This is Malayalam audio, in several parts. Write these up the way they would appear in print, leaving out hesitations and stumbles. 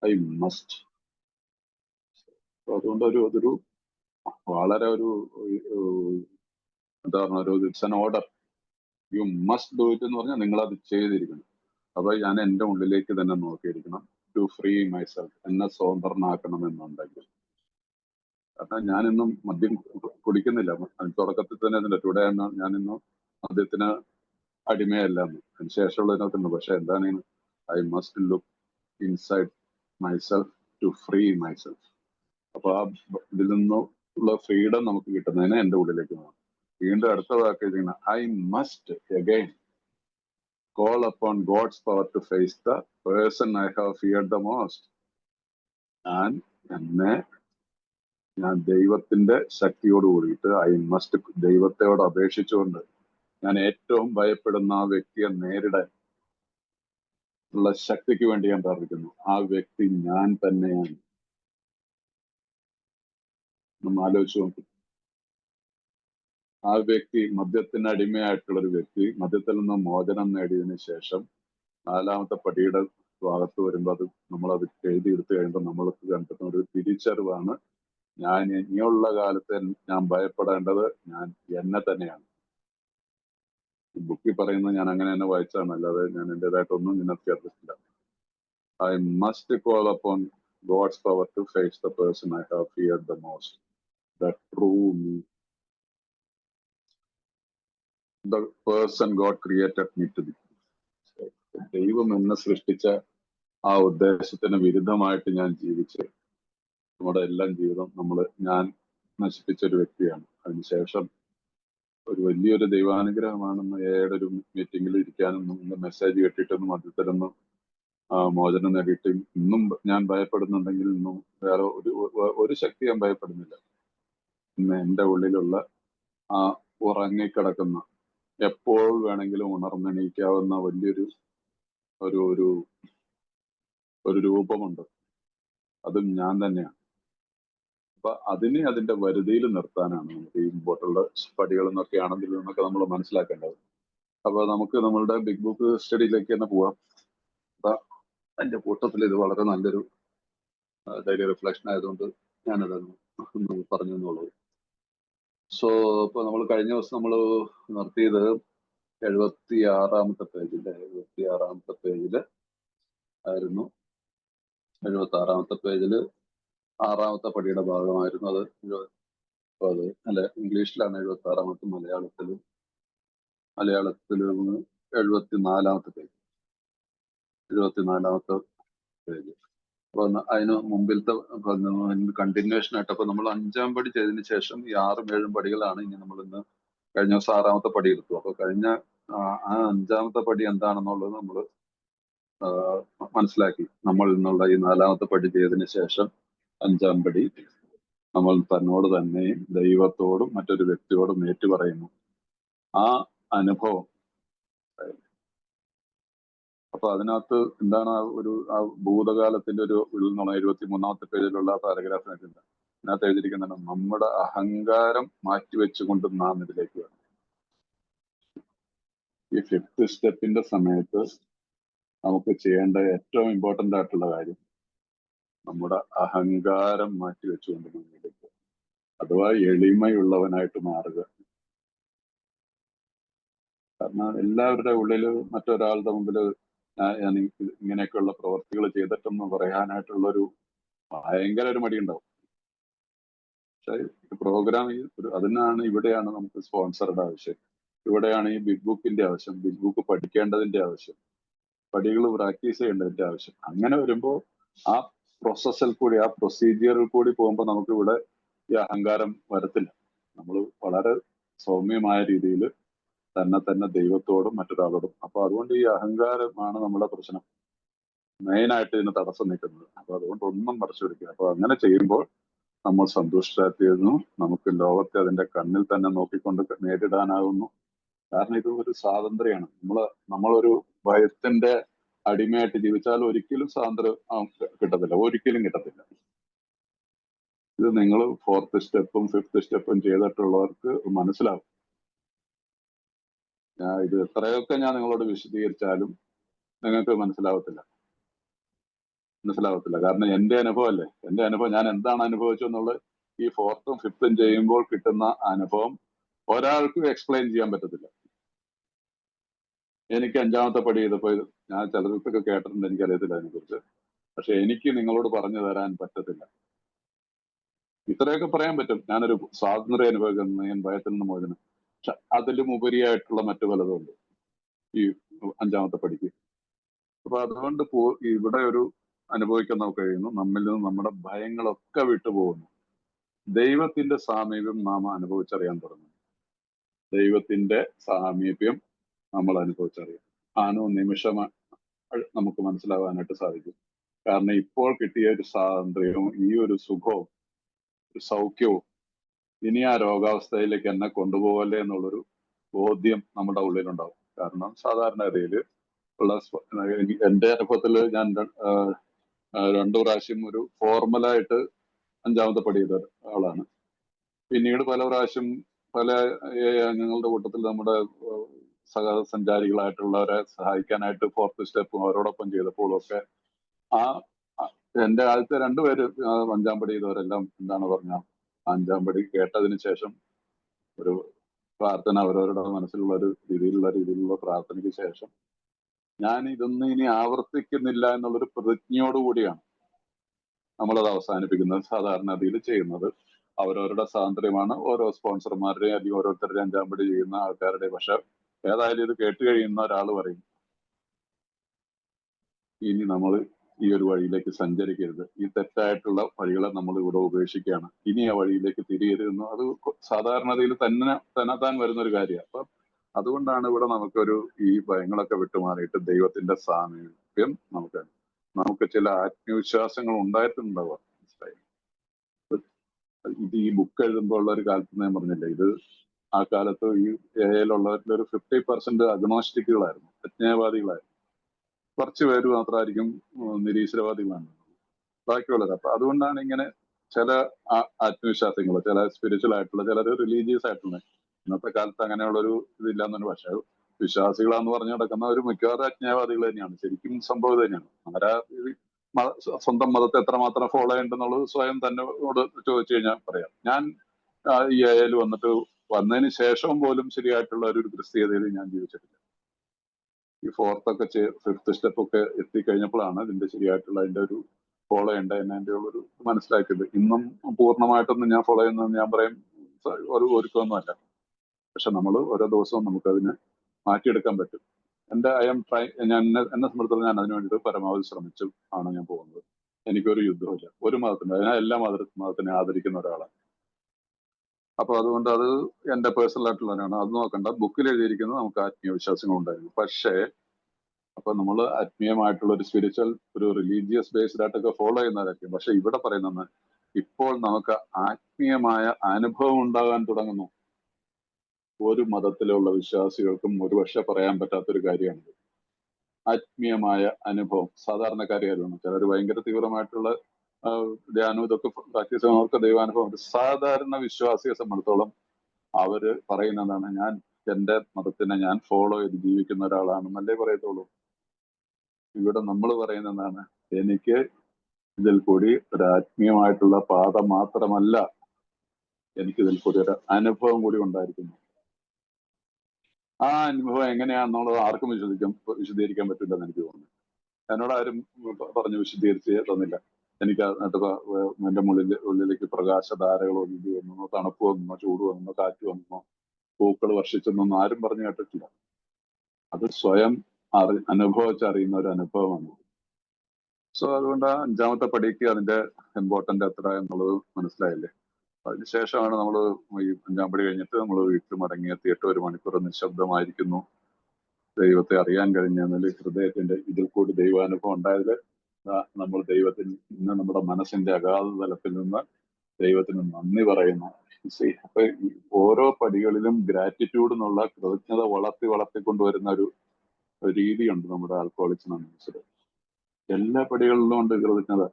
I must. അതുകൊണ്ട് അതൊരു വളരെ എന്താ പറഞ്ഞ it's an order. You must do it എന്ന് പറഞ്ഞാൽ നിങ്ങൾ അത് ചെയ്തിരിക്കണം. അപ്പൊ ഞാൻ എൻ്റെ ഉള്ളിലേക്ക് തന്നെ നോക്കിയിരിക്കണം. ടു ഫ്രീ മൈസെൽഫ്, എന്നെ സ്വതന്ത്രനാക്കണമെന്നുണ്ടെങ്കിൽ. കാരണം ഞാനിന്നും മദ്യം കുടിക്കുന്നില്ല. തുടക്കത്തിൽ തന്നെ അതിൻ്റെ ടുഡേ ഞാനിന്നും മദ്യത്തിന് അടിമയല്ല. അതിന് ശേഷമുള്ളതിനകത്തുണ്ട്. പക്ഷെ എന്താണ്, I must look inside myself to free myself. അപ്പൊ ആ ഇതിൽ നിന്നുള്ള ഫ്രീഡം നമുക്ക് കിട്ടുന്നതിന് എൻ്റെ ഉള്ളിലേക്ക് പോകണം. വീണ്ടും അടുത്ത വാക്ക് I must again call upon God's power to face the person I have feared the most. ഞാൻ ദൈവത്തിന്റെ ശക്തിയോട് കൂടിയിട്ട് ഐ മസ്റ്റ് ദൈവത്തോട് അപേക്ഷിച്ചുകൊണ്ട് ഞാൻ ഏറ്റവും ഭയപ്പെടുന്ന ആ വ്യക്തിയെ നേരിടാൻ ഉള്ള ശക്തിക്ക് വേണ്ടി ഞാൻ പ്രാർത്ഥിക്കുന്നു. ആ വ്യക്തി ഞാൻ തന്നെയാണ്. നമ്മൾ ആലോചിച്ചു നോക്കും. ആ വ്യക്തി മദ്യത്തിന് അടിമയായിട്ടുള്ളൊരു വ്യക്തി മദ്യത്തിൽ നിന്ന് മോചനം നേടിയതിനു ശേഷം 4ാമത്തെ പടിയുടെ ഭാഗത്ത് വരുമ്പോൾ നമ്മളത് എഴുതിയെടുത്തു കഴിയുമ്പോൾ നമ്മൾക്ക് കണ്ടെത്തുന്ന ഒരു തിരിച്ചറിവാണ്, ഞാൻ ഇനിയുള്ള കാലത്ത് ഞാൻ ഭയപ്പെടേണ്ടത് ഞാൻ എന്നെ തന്നെയാണ്. ബുക്കിൽ പറയുന്നത് ഞാൻ അങ്ങനെ തന്നെ വായിച്ചാണ്, അല്ലാതെ ഞാൻ എൻ്റെതായിട്ടൊന്നും ഇതിനകത്ത് ചേർത്തിട്ടില്ല. I must call upon God's power to face the person I have feared the most, the true me, the person God created me to be. ദൈവം എന്നെ സൃഷ്ടിച്ച ആ ഉദ്ദേശത്തിന് വിരുദ്ധമായിട്ട് ഞാൻ ജീവിച്ച് നമ്മുടെ എല്ലാം ജീവിതം ഞാൻ നശിപ്പിച്ച ഒരു വ്യക്തിയാണ്. അതിനുശേഷം ഒരു വലിയൊരു ദൈവാനുഗ്രഹമാണെന്ന് ഒരു മീറ്റിംഗിൽ ഇരിക്കാനും മെസ്സേജ് കേട്ടിട്ടൊന്നും മദ്യത്തിലൊന്നും മോചനം നേടിയിട്ട് ഇന്നും ഞാൻ ഭയപ്പെടുന്നുണ്ടെങ്കിൽ ഇന്നും വേറെ ഒരു ശക്തി ഞാൻ ഭയപ്പെടുന്നില്ല. ഇന്ന് എൻ്റെ ഉള്ളിലുള്ള ആ ഉറങ്ങിക്കിടക്കുന്ന എപ്പോൾ വേണമെങ്കിലും ഉണർന്നെണീക്കാവുന്ന വലിയൊരു ഒരു രൂപമുണ്ട്. അതും ഞാൻ തന്നെയാണ്. അപ്പൊ അതിന്റെ വരുതിയിൽ നിർത്താനാണ് നമുക്ക് ഈ മുമ്പോട്ടുള്ള പടികൾ എന്നൊക്കെയാണെങ്കിൽ എന്നൊക്കെ നമ്മൾ മനസ്സിലാക്കേണ്ടത്. അപ്പൊ നമുക്ക് നമ്മളുടെ ബിഗ് ബുക്ക് സ്റ്റഡിയിലേക്ക് തന്നെ പോവാം. അപ്പൊ അതിന്റെ കൂട്ടത്തിൽ ഇത് വളരെ നല്ലൊരു ഡെയിലി റിഫ്ലക്ഷൻ ആയതുകൊണ്ട് ഞാനതൊന്ന് പറഞ്ഞു എന്നുള്ളത്. സോ ഇപ്പൊ നമ്മൾ കഴിഞ്ഞ ദിവസം നമ്മൾ നിർത്തിയത് 76ാമത്തെ പേജില് ആയിരുന്നു. 76ാമത്തെ പേജില് 6ാമത്തെ പടിയുടെ ഭാഗമായിരുന്നു അത്. അല്ലെ, ഇംഗ്ലീഷിലാണ് 76ാമത്തെ, മലയാളത്തില് 74ാമത്തെ പേജ്. 74ാമത്തെ പേജ്. അപ്പൊ അതിന് മുമ്പിലത്തെ കണ്ടിന്യൂഷൻ ആയിട്ട് അപ്പൊ നമ്മൾ 5ാം പടി ചെയ്തതിനു ശേഷം ഈ 6ഉം 7ഉം പടികളാണ് ഇനി നമ്മൾ ഇന്ന് കഴിഞ്ഞ ദിവസം 6ാമത്തെ പടി എടുത്തു. അപ്പൊ കഴിഞ്ഞ ആ 5ാമത്തെ പടി എന്താണെന്നുള്ളത് നമ്മൾ മനസ്സിലാക്കി. നമ്മൾ ഇന്നുള്ള ഈ 4ാമത്തെ പടി ചെയ്തതിനു ശേഷം 5ാം പടി നമ്മൾ തന്നോട് തന്നെയും ദൈവത്തോടും മറ്റൊരു വ്യക്തിയോടും ഏറ്റു പറയുന്നു. ആ അനുഭവം. അപ്പൊ അതിനകത്ത് എന്താണ് ആ ഭൂതകാലത്തിന്റെ ഒരു 23ാമത്തെ പേജിലുള്ള പാരഗ്രാഫിനൊക്കെ ഉണ്ട്. അതിനകത്ത് എഴുതിയിരിക്കുന്നതാണ്, നമ്മുടെ അഹങ്കാരം മാറ്റിവെച്ചുകൊണ്ട് നാം ഇതിലേക്ക് വേണം. ഈ 5th സ്റ്റെപ്പിന്റെ സമയത്ത് നമുക്ക് ചെയ്യേണ്ട ഏറ്റവും ഇമ്പോർട്ടന്റ് ആയിട്ടുള്ള കാര്യം നമ്മുടെ അഹങ്കാരം മാറ്റിവെച്ചുകൊണ്ട് മുന്നിലേക്ക്, അഥവാ എളിമയുള്ളവനായിട്ട് മാറുക. കാരണം എല്ലാവരുടെ ഉള്ളില് മറ്റൊരാളുടെ മുമ്പിൽ ഞാൻ ഇങ്ങനെയൊക്കെയുള്ള പ്രവർത്തികൾ ചെയ്തിട്ടെന്ന് പറയാനായിട്ടുള്ളൊരു ഭയങ്കര ഒരു മടി ഉണ്ടാവും. പക്ഷെ പ്രോഗ്രാം ഇവിടെയാണ് നമുക്ക് സ്പോൺസറുടെ ആവശ്യം, ഇവിടെയാണ് ഈ ബിഗ് ബുക്കിന്റെ ആവശ്യം, ബിഗ് ബുക്ക് പഠിക്കേണ്ടതിന്റെ ആവശ്യം, പടികൾ പ്രാക്ടീസ് ചെയ്യേണ്ടതിന്റെ ആവശ്യം. അങ്ങനെ വരുമ്പോൾ ആ പ്രോസസ്സിൽ കൂടി, ആ പ്രൊസീജിയറിൽ കൂടി പോകുമ്പോൾ നമുക്ക് ഇവിടെ ഈ അഹങ്കാരം വരത്തില്ല. നമ്മൾ വളരെ സൗമ്യമായ രീതിയിൽ തന്നെ ദൈവത്തോടും മറ്റൊരാളോടും. അപ്പൊ അതുകൊണ്ട് ഈ അഹങ്കാരമാണ് നമ്മുടെ പ്രശ്നം, മെയിനായിട്ട് ഇതിന് തടസ്സം നിൽക്കുന്നത്. അപ്പൊ അതുകൊണ്ട് ഒന്നും മറച്ചു പിടിക്കുക. അപ്പൊ അങ്ങനെ ചെയ്യുമ്പോൾ നമ്മൾ സന്തുഷ്ടരായിത്തീരുന്നു. നമുക്ക് ലോകത്തെ അതിന്റെ കണ്ണിൽ തന്നെ നോക്കിക്കൊണ്ട് നേരിടാനാകുന്നു. കാരണം ഇത് ഒരു സ്വാതന്ത്ര്യമാണ്. നമ്മളൊരു ഭയത്തിന്റെ അടിമയായിട്ട് ജീവിച്ചാൽ ഒരിക്കലും സ്വാതന്ത്ര്യം കിട്ടത്തില്ല, ഒരിക്കലും കിട്ടത്തില്ല. ഇത് നിങ്ങൾ 4th സ്റ്റെപ്പും 5th സ്റ്റെപ്പും ചെയ്തിട്ടുള്ളവർക്ക് മനസ്സിലാവും. ഇത് എത്രയൊക്കെ ഞാൻ നിങ്ങളോട് വിശദീകരിച്ചാലും നിങ്ങൾക്ക് മനസ്സിലാവത്തില്ല. മനസ്സിലാവത്തില്ല. കാരണം എന്റെ അനുഭവമല്ലേ, എന്റെ അനുഭവം ഞാൻ എന്താണ് അനുഭവിച്ചെന്നുള്ളത് ഈ 4th ഉം 5th ഉം ചെയ്യുമ്പോൾ കിട്ടുന്ന അനുഭവം ഒരാൾക്കും എക്സ്പ്ലെയിൻ ചെയ്യാൻ പറ്റത്തില്ല. എനിക്ക് 5ാമത്തെ പടി ചെയ്തപ്പോ ഞാൻ ചിലർക്കൊക്കെ കേട്ടിട്ടുണ്ട്, എനിക്കറിയത്തില്ല അതിനെക്കുറിച്ച്. പക്ഷെ എനിക്ക് നിങ്ങളോട് പറഞ്ഞു തരാൻ പറ്റത്തില്ല. ഇത്രയൊക്കെ പറയാൻ പറ്റും, ഞാനൊരു സ്വാതന്ത്ര്യം അനുഭവിക്കുന്ന, ഞാൻ ഭയത്തിൽ നിന്ന് മോചനം. പക്ഷെ അതിലും ഉപരിയായിട്ടുള്ള മറ്റു പലതുണ്ട് ഈ 5ാമത്തെ പടിക്ക്. അപ്പൊ അതുകൊണ്ട് ഇവിടെ ഒരു അനുഭവിക്കാൻ നമുക്ക് കഴിയുന്നു, നമ്മിൽ നിന്ന് നമ്മുടെ ഭയങ്ങളൊക്കെ വിട്ടുപോകുന്നു. ദൈവത്തിന്റെ സാമീപ്യം നാം അനുഭവിച്ചറിയാൻ തുടങ്ങും. ദൈവത്തിന്റെ സാമീപ്യം നമ്മൾ അനുഭവിച്ചറിയാം. നിമിഷമാണ് നമുക്ക് മനസ്സിലാവാനായിട്ട് സാധിക്കും. കാരണം ഇപ്പോൾ കിട്ടിയ ഒരു സ്വാതന്ത്ര്യവും ഈ ഒരു സുഖവും ഒരു സൗഖ്യവും ഇനി ആ രോഗാവസ്ഥയിലേക്ക് എന്നെ കൊണ്ടുപോകല്ലേ എന്നുള്ളൊരു ബോധ്യം നമ്മുടെ ഉള്ളിലുണ്ടാവും. കാരണം സാധാരണഗതിയിൽ ഉള്ള എന്റെ അനുഭവത്തിൽ ഞാൻ 2 പ്രാവശ്യം ഒരു ഫോർമലായിട്ട് 5ാമത്തെ പടി ചെയ്ത ആളാണ്. പിന്നീട് പല പ്രാവശ്യം പല ഞങ്ങളുടെ കൂട്ടത്തിൽ നമ്മുടെ സഹസഞ്ചാരികളായിട്ടുള്ളവരെ സഹായിക്കാനായിട്ട് 4th സ്റ്റെപ്പും അവരോടൊപ്പം ചെയ്തപ്പോഴും ഒക്കെ എന്റെ ആദ്യത്തെ 2 പേര് 5ാം പടി ചെയ്തവരെല്ലാം എന്താണ് പറഞ്ഞ 5ാം പടി കേട്ടതിന് ശേഷം ഒരു പ്രാർത്ഥന, അവരവരുടെ മനസ്സിലുള്ള ഒരു രീതിയിലുള്ള പ്രാർത്ഥനയ്ക്ക് ശേഷം ഞാൻ ഇതൊന്നും ഇനി ആവർത്തിക്കുന്നില്ല എന്നുള്ളൊരു പ്രതിജ്ഞയോടുകൂടിയാണ് നമ്മളത് അവസാനിപ്പിക്കുന്നത്. സാധാരണ രീതിയിൽ ചെയ്യുന്നത് അവരവരുടെ സ്വാതന്ത്ര്യമാണ്. ഓരോ സ്പോൺസർമാരുടെയും അല്ലെങ്കിൽ ഓരോരുത്തരുടെയും 5ാം പടി ചെയ്യുന്ന ആൾക്കാരുടെ. പക്ഷെ ഏതായാലും ഇത് കേട്ട് കഴിയുന്ന ഒരാൾ പറയും, ഇനി നമ്മൾ ഈ ഒരു വഴിയിലേക്ക് സഞ്ചരിക്കരുത്, ഈ തെറ്റായിട്ടുള്ള വഴികളെ നമ്മൾ ഇവിടെ ഉപേക്ഷിക്കുകയാണ്, ഇനി ആ വഴിയിലേക്ക് തിരിയരുതെന്ന്. അത് സാധാരണതയിൽ തന്നെത്താൻ വരുന്ന ഒരു കാര്യമാണ്. അപ്പൊ അതുകൊണ്ടാണ് ഇവിടെ നമുക്കൊരു ഈ ഭയങ്ങളൊക്കെ വിട്ടുമാറിയിട്ട് ദൈവത്തിന്റെ സാമീപ്യം നമുക്ക് ചില ആത്മവിശ്വാസങ്ങൾ ഉണ്ടായിട്ടുണ്ടാവുക. മനസ്സിലായി? ഇത് ഈ ബുക്ക് എഴുതുമ്പോൾ ഉള്ള ഒരു കാലത്ത് ഞാൻ പറഞ്ഞില്ലേ, ഇത് ആ കാലത്ത് ഈ ഏയിലുള്ളവരിൽ ഒരു 50% അഗ്നോസ്റ്റിക്കുകളായിരുന്നു, അജ്ഞേയവാദികളായിരുന്നു. കുറച്ച് പേര് മാത്രമായിരിക്കും നിരീശ്വരവാദികളാണ്, ബാക്കിയുള്ളത്. അപ്പൊ അതുകൊണ്ടാണ് ഇങ്ങനെ ചില ആത്മവിശ്വാസങ്ങൾ, ചില സ്പിരിച്വൽ ആയിട്ടുള്ള, ചിലർ റിലീജിയസ് ആയിട്ടുള്ള. ഇന്നത്തെ കാലത്ത് അങ്ങനെയുള്ളൊരു ഇതില്ലാന്നാണ്. പക്ഷെ വിശ്വാസികളാന്ന് പറഞ്ഞു നടക്കുന്ന ഒരു മിക്കവാറും അജ്ഞേയവാദികൾ തന്നെയാണ്. ശരിക്കും സംഭവം തന്നെയാണ്. ആരാ സ്വന്തം മതത്തെ എത്രമാത്രം ഫോളോ ചെയ്യണ്ടെന്നുള്ളത് സ്വയം തന്നോട് ചോദിച്ചു കഴിഞ്ഞാൽ പറയാം. ഞാൻ ഈ ഏയിൽ വന്നതിന് ശേഷം പോലും ശരിയായിട്ടുള്ള ഒരു ക്രിസ്തീയതയിൽ ഞാൻ ജീവിച്ചിട്ടില്ല. ഈ 4th ഒക്കെ 5th സ്റ്റെപ്പ് ഒക്കെ എത്തിക്കഴിഞ്ഞപ്പോഴാണ് ഇതിന്റെ ശരിയായിട്ടുള്ള അതിന്റെ ഒരു ഫോളോ ചെയ്യേണ്ട അതിന്റെ ഒരു മനസ്സിലാക്കിയത്. ഇന്നും പൂർണ്ണമായിട്ടൊന്നും ഞാൻ ഫോളോ ചെയ്യുന്നതെന്ന് ഞാൻ പറയും ഒരു ഒരുക്കമൊന്നുമല്ല. പക്ഷെ നമ്മൾ ഓരോ ദിവസവും നമുക്കതിനെ മാറ്റിയെടുക്കാൻ പറ്റും. ഞാൻ എന്നെ സംബന്ധിച്ചിടത്തോളം ഞാൻ അതിനു വേണ്ടിയിട്ട് പരമാവധി ശ്രമിച്ചു ആണ് ഞാൻ പോകുന്നത്. എനിക്കൊരു യുദ്ധമില്ല ഒരു മതത്തിന്. ഞാൻ എല്ലാ മതത്തിനെ ആദരിക്കുന്ന ഒരാളാണ്. അപ്പൊ അതുകൊണ്ട് അത് എന്റെ പേഴ്സണൽ ആയിട്ടുള്ളതാണ്. അത് നോക്കണ്ട. ബുക്കിൽ എഴുതിയിരിക്കുന്നത് നമുക്ക് ആത്മീയ വിശ്വാസങ്ങൾ ഉണ്ടായിരുന്നു. പക്ഷേ അപ്പൊ നമ്മൾ ആത്മീയമായിട്ടുള്ള ഒരു സ്പിരിച്വൽ, ഒരു റിലീജിയസ് ബേസ്ഡ് ആയിട്ടൊക്കെ ഫോളോ ചെയ്യുന്നവരൊക്കെ. പക്ഷെ ഇവിടെ പറയുന്നത് ഇപ്പോൾ നമുക്ക് ആത്മീയമായ അനുഭവം ഉണ്ടാകാൻ തുടങ്ങുന്നു. ഒരു മതത്തിലുള്ള വിശ്വാസികൾക്കും ഒരുപക്ഷെ പറയാൻ പറ്റാത്തൊരു കാര്യമാണിത്. ആത്മീയമായ അനുഭവം സാധാരണക്കാരിയായിരുന്നു. ചിലർ ഭയങ്കര തീവ്രമായിട്ടുള്ള ധ്യാനം ഇതൊക്കെ പ്രാക്ടീസ് ചെയ്യുന്നവർക്ക് ദൈവാനുഭവം. സാധാരണ വിശ്വാസിയെ സംബന്ധിച്ചോളം അവര് പറയുന്നതാണ്, ഞാൻ എന്റെ മതത്തിനെ ഞാൻ ഫോളോ ചെയ്ത് ജീവിക്കുന്ന ഒരാളാണെന്നല്ലേ പറയത്തുള്ളൂ. ഇവിടെ നമ്മൾ പറയുന്നതാണ്, എനിക്ക് ഇതിൽ കൂടി ഒരു ആത്മീയമായിട്ടുള്ള പാത മാത്രമല്ല, എനിക്കിതിൽ കൂടി ഒരു അനുഭവം കൂടി ഉണ്ടായിരിക്കുന്നു. ആ അനുഭവം എങ്ങനെയാണെന്നുള്ളത് ആർക്കും വിശദീകരിക്കാൻ പറ്റില്ലെന്ന് എനിക്ക് തോന്നുന്നു. എന്നോട് ആരും പറഞ്ഞു വിശദീകരിച്ച് തന്നില്ല. എനിക്ക് എന്റെ ഉള്ളിലേക്ക് പ്രകാശധാരകൾ ഒഴുകി വന്നോ, തണുപ്പ് വന്നോ, ചൂട് വന്നോ, കാറ്റ് വന്നോ, പൂക്കൾ വർഷിച്ചെന്നൊന്നും ആരും പറഞ്ഞു കേട്ടിട്ടില്ല. അത് സ്വയം അനുഭവിച്ചറിയുന്ന ഒരു അനുഭവമാണ്. സോ അതുകൊണ്ട് 5ാമത്തെ പടിക്ക് അതിന്റെ ഇമ്പോർട്ടന്റ് എത്ര എന്നുള്ളത് മനസ്സിലായില്ലേ. അതിനുശേഷമാണ് നമ്മൾ ഈ 5ാം പടി കഴിഞ്ഞിട്ട് നമ്മൾ വീട്ടിൽ മടങ്ങിയെത്തിയിട്ട് 1 മണിക്കൂർ നിശബ്ദമായിരിക്കുന്നു. ദൈവത്തെ അറിയാൻ കഴിഞ്ഞാൽ ഹൃദയത്തിന്റെ ഇതിൽ കൂടി ദൈവാനുഭവം ഉണ്ടായത് നമ്മൾ ഇന്ന് നമ്മുടെ മനസ്സിന്റെ അഗാധ തലത്തിൽ നിന്ന് ദൈവത്തിന് നന്ദി പറയുന്നു. അപ്പൊ ഓരോ പടികളിലും ഗ്രാറ്റിറ്റ്യൂഡ് എന്നുള്ള കൃതജ്ഞത വളർത്തിക്കൊണ്ടുവരുന്ന ഒരു രീതിയുണ്ട് നമ്മുടെ ആൽക്കഹോളിക്സ് മനസ്സിൽ. എല്ലാ പടികളിലും ഉണ്ട് കൃതജ്ഞത.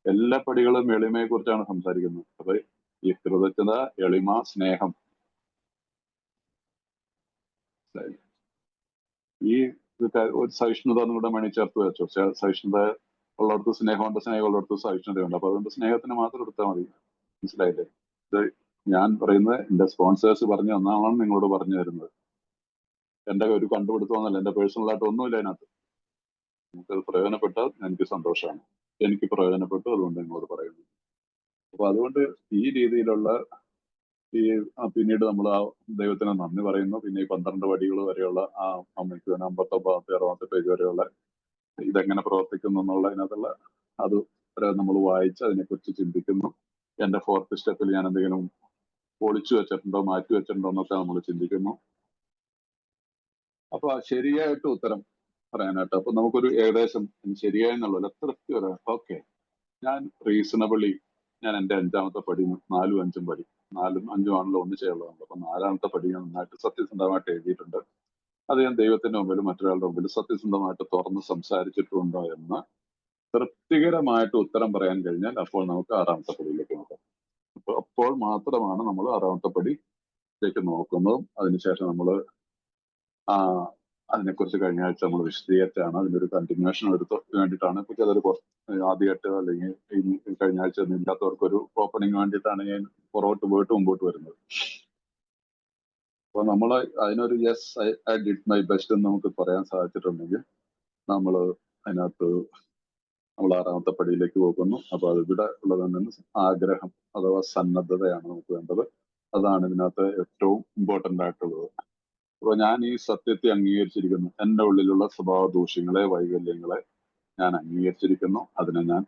എല്ലാ പടികളും എളിമയെ കുറിച്ചാണ് സംസാരിക്കുന്നത്. അപ്പൊ ഈ കൃതജ്ഞത, എളിമ, സ്നേഹം, ഈ ഒരു സഹിഷ്ണുത നമ്മുടെ മണി ചേർത്ത് വെച്ചോ. സഹിഷ്ണുത ഉള്ളിടത്ത് സ്നേഹമുണ്ട്, സ്നേഹമുള്ളിടത്ത് സഹിഷ്ണുതയുണ്ട്. അപ്പൊ അതുകൊണ്ട് സ്നേഹത്തിന് മാത്രം എടുത്താൽ മതി. മനസ്സിലായില്ലേ? ഇത് ഞാൻ പറയുന്നത് എന്റെ സ്പോൺസേഴ്സ് പറഞ്ഞു തന്നാണ് നിങ്ങളോട് പറഞ്ഞു തരുന്നത്. എന്റെ ഒരു കണ്ടുപിടുത്തമൊന്നുമല്ല, എന്റെ പേഴ്സണലായിട്ട് ഒന്നുമില്ല അതിനകത്ത്. നിങ്ങൾക്കത് പ്രയോജനപ്പെട്ടാൽ എനിക്ക് സന്തോഷമാണ്. എനിക്ക് പ്രയോജനപ്പെട്ടു, അതുകൊണ്ട് നിങ്ങളോട് പറയുന്നു. അപ്പൊ അതുകൊണ്ട് ഈ രീതിയിലുള്ള പിന്നീട് നമ്മൾ ആ ദൈവത്തിന് നന്ദി പറയുന്നു. പിന്നെ ഈ 12 പടികൾ വരെയുള്ള ആ അമ്മയ്ക്ക് 59 60 പേജ് വരെയുള്ള ഇതെങ്ങനെ പ്രവർത്തിക്കുന്നു എന്നുള്ളതിനകത്തുള്ള അത് നമ്മൾ വായിച്ച് അതിനെക്കുറിച്ച് ചിന്തിക്കുന്നു. എന്റെ 4th സ്റ്റെപ്പിൽ ഞാൻ എന്തെങ്കിലും ഒളിച്ചു വെച്ചിട്ടുണ്ടോ, മാറ്റി വെച്ചിട്ടുണ്ടോ എന്നൊക്കെ നമ്മൾ ചിന്തിക്കുന്നു. അപ്പൊ ശരിയായിട്ട് ഉത്തരം പറയാനായിട്ട് അപ്പൊ നമുക്കൊരു ഏകദേശം ശരിയായെന്നുള്ളത് തൃപ്തി വരാം. ഓക്കെ, ഞാൻ റീസണബിളി ഞാൻ എന്റെ 5ാമത്തെ പടി 4ഉം 5ഉം പടി 4ഉം 5ഉം ആണല്ലോ ഒന്നിച്ചുള്ളതാണ്. അപ്പൊ 4ാമത്തെ പടി ഞാൻ നന്നായിട്ട് സത്യസന്ധമായിട്ട് എഴുതിയിട്ടുണ്ട്. അത് ഞാൻ ദൈവത്തിന്റെ മുമ്പിൽ മറ്റൊരാളുടെ മുമ്പിൽ സത്യസന്ധമായിട്ട് തുറന്ന് സംസാരിച്ചിട്ടുണ്ടോ എന്ന് തൃപ്തികരമായിട്ട് ഉത്തരം പറയാൻ കഴിഞ്ഞാൽ അപ്പോൾ നമുക്ക് 6ാമത്തെ പടിയിലേക്ക് നോക്കാം. അപ്പോൾ മാത്രമാണ് നമ്മൾ 6ാമത്തെ പടിയിലേക്ക് നോക്കുന്നതും അതിനുശേഷം നമ്മൾ അതിനെക്കുറിച്ച് കഴിഞ്ഞ ആഴ്ച നമ്മൾ വിശദീകരിച്ചാണ്. അതിനൊരു കണ്ടിന്യൂഷൻ എടുത്ത് വേണ്ടിയിട്ടാണ്. പക്ഷെ അതൊരു ആദ്യമായിട്ട് അല്ലെങ്കിൽ കഴിഞ്ഞ ആഴ്ച ഒന്നും ഇല്ലാത്തവർക്ക് ഒരു ഓപ്പണിംഗ് വേണ്ടിയിട്ടാണ് ഞാൻ പുറകോട്ട് പോയിട്ട് മുമ്പോട്ട് വരുന്നത്. അപ്പൊ നമ്മൾ അതിനൊരു yes I did my best എന്ന് നമുക്ക് പറയാൻ സാധിച്ചിട്ടുണ്ടെങ്കിൽ നമ്മൾ അതിനകത്ത് നമ്മൾ 6ാമത്തെ പടിയിലേക്ക് പോകുന്നു. അപ്പൊ അതിവിടെ ഉള്ളതെന്ന് ആഗ്രഹം അഥവാ സന്നദ്ധതയാണ് നമുക്ക് വേണ്ടത്. അതാണ് ഇതിനകത്ത് ഏറ്റവും ഇമ്പോർട്ടന്റ് ആയിട്ടുള്ളത്. അപ്പൊ ഞാൻ ഈ സത്യത്തെ അംഗീകരിച്ചിരിക്കുന്നു. എന്റെ ഉള്ളിലുള്ള സ്വഭാവ ദൂഷ്യങ്ങളെ, വൈകല്യങ്ങളെ ഞാൻ അംഗീകരിച്ചിരിക്കുന്നു. അതിനെ ഞാൻ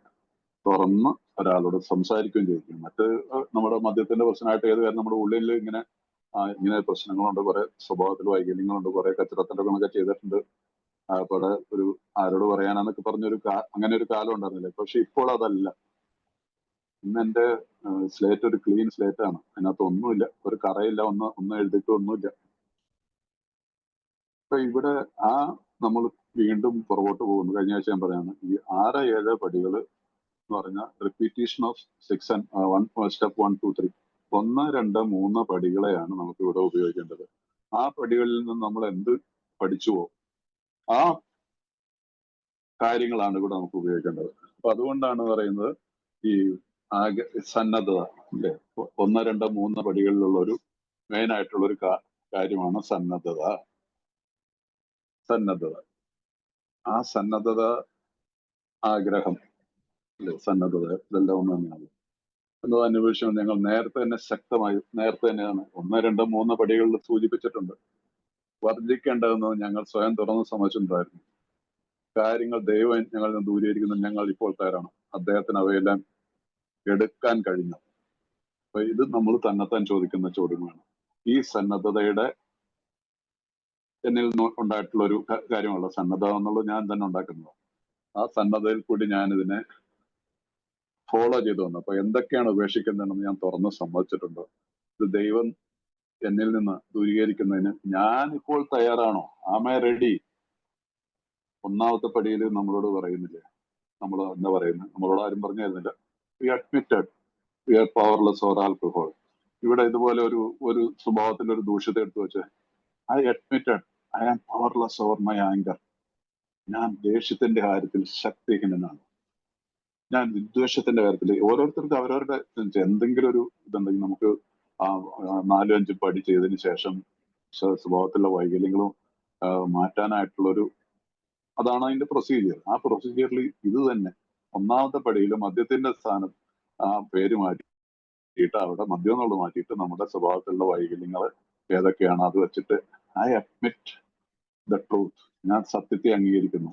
തുറന്ന് ഒരാളോട് സംസാരിക്കുകയും ചെയ്തിരിക്കുന്നു. മറ്റ് നമ്മുടെ മദ്യത്തിന്റെ പ്രശ്നമായിട്ട് ഏത് കാര്യം നമ്മുടെ ഉള്ളിൽ ഇങ്ങനെ പ്രശ്നങ്ങളുണ്ട്, കുറെ സ്വഭാവത്തിൽ വൈകല്യങ്ങളുണ്ട്, കുറെ കച്ചറത്തിന്റെ കണക്കെ ചെയ്തിട്ടുണ്ട്. കുറെ ഒരു ആരോട് പറയാനാന്നൊക്കെ പറഞ്ഞൊരു അങ്ങനെ ഒരു കാലം ഉണ്ടായിരുന്നില്ല. പക്ഷെ ഇപ്പോൾ അതല്ല. ഇന്ന് എന്റെ സ്ലേറ്റ് ഒരു ക്ലീൻ സ്ലേറ്റ് ആണ്. അതിനകത്ത് ഒന്നുമില്ല, ഒരു കറയില്ല, ഒന്നും എഴുതിയിട്ട് ഒന്നുമില്ല. അപ്പൊ ഇവിടെ നമ്മൾ വീണ്ടും പുറകോട്ട് പോകുന്നു. കഴിഞ്ഞ ആഴ്ച ഞാൻ പറയാണ്, ഈ 6, 7 പടികൾ എന്ന് പറഞ്ഞാൽ റിപ്പീറ്റേഷൻ ഓഫ് 6 and 1 സ്റ്റെപ്പ് 1, 2, 3 1, 2, 3 പടികളെയാണ് നമുക്ക് ഇവിടെ ഉപയോഗിക്കേണ്ടത്. ആ പടികളിൽ നിന്ന് നമ്മൾ എന്ത് പഠിച്ചുവോ ആ കാര്യങ്ങളാണ് ഇവിടെ നമുക്ക് ഉപയോഗിക്കേണ്ടത്. അപ്പൊ അതുകൊണ്ടാണ് പറയുന്നത് ഈ സന്നദ്ധത അല്ലെ, 1, 2, 3 പടികളിലുള്ള ഒരു മെയിൻ ആയിട്ടുള്ള ഒരു കാര്യമാണ് സന്നദ്ധത. ആ സന്നദ്ധത, ആഗ്രഹം അല്ലെ, സന്നദ്ധത ഇതെല്ലാം ഒന്ന് തന്നെയാണ്. എന്നത് അന്വേഷിച്ചു ഞങ്ങൾ നേരത്തെ തന്നെയാണ് 1, 2, 3 പടികളിൽ സൂചിപ്പിച്ചിട്ടുണ്ട്. വർദ്ധിക്കേണ്ടതെന്ന് ഞങ്ങൾ സ്വയം തുറന്ന് സമ്മതിച്ചിട്ടുണ്ടായിരുന്നു. കാര്യങ്ങൾ ദൈവം ഞങ്ങളിൽ നിന്ന് ദൂരീകരിക്കുന്ന ഞങ്ങൾ ഇപ്പോൾ തയ്യാറാണ്. അദ്ദേഹത്തിന് അവയെല്ലാം എടുക്കാൻ കഴിഞ്ഞു. അപ്പൊ ഇത് നമ്മൾ തന്നെത്താൻ ചോദിക്കുന്ന ചോദ്യമാണ്. ഈ സന്നദ്ധതയുടെ എന്നിൽ ഉണ്ടായിട്ടുള്ള ഒരു കാര്യമുള്ള സന്നദ്ധത എന്നുള്ളത് ഞാൻ തന്നെ ഉണ്ടാക്കുന്നത്. ആ സന്നദ്ധയിൽ കൂടി ഞാൻ ഇതിനെ ഫോളോ ചെയ്തു വന്നു. അപ്പൊ എന്തൊക്കെയാണ് ഉപേക്ഷിക്കുന്നതെന്ന് ഞാൻ തുറന്ന് സമ്മതിച്ചിട്ടുണ്ട്. ഇത് ദൈവം എന്നിൽ നിന്ന് ദൂരീകരിക്കുന്നതിന് ഞാൻ ഇപ്പോൾ തയ്യാറാണോ? Am I ready? 1ാമത്തെ പടിയിൽ നമ്മളോട് പറയുന്നില്ലേ, നമ്മൾ എന്താ പറയുന്നത്, നമ്മളോട് ആരും പറഞ്ഞു തരുന്നില്ല. We admitted we are powerless or alcohol. ഇവിടെ ഇതുപോലെ ഒരു സ്വഭാവത്തിൽ ഒരു ദൂഷ്യത്തെ എടുത്തു വെച്ച് I admitted I am powerless over my anger. ഞാൻ ദേഷ്യത്തിന്റെ കാര്യത്തിൽ ശക്തിഹീനനാണ്. ഞാൻ വിദ്വേഷത്തിന്റെ കാര്യത്തിൽ ഓരോരുത്തർക്ക് അവരവരുടെ എന്തെങ്കിലും ഒരു ഇതുണ്ടെങ്കിൽ നമുക്ക് 4, 5 പടി ചെയ്തതിന് ശേഷം സ്വഭാവത്തിലുള്ള വൈകല്യങ്ങളും മാറ്റാനായിട്ടുള്ളൊരു അതാണ് അതിന്റെ പ്രൊസീജിയർ. ആ പ്രൊസീജിയറിൽ ഇത് തന്നെ 1ാമത്തെ പടിയിൽ മദ്യത്തിന്റെ സ്ഥാനം പേര് മാറ്റിയിട്ട് അവിടെ മദ്യം എന്നുള്ളത് മാറ്റിയിട്ട് നമ്മുടെ സ്വഭാവത്തിലുള്ള വൈകല്യങ്ങൾ ഏതൊക്കെയാണ് അത് വെച്ചിട്ട് ഐ അഡ്മിറ്റ് ദ ട്രൂത്ത്. ഞാൻ സത്യത്തെ അംഗീകരിക്കുന്നു.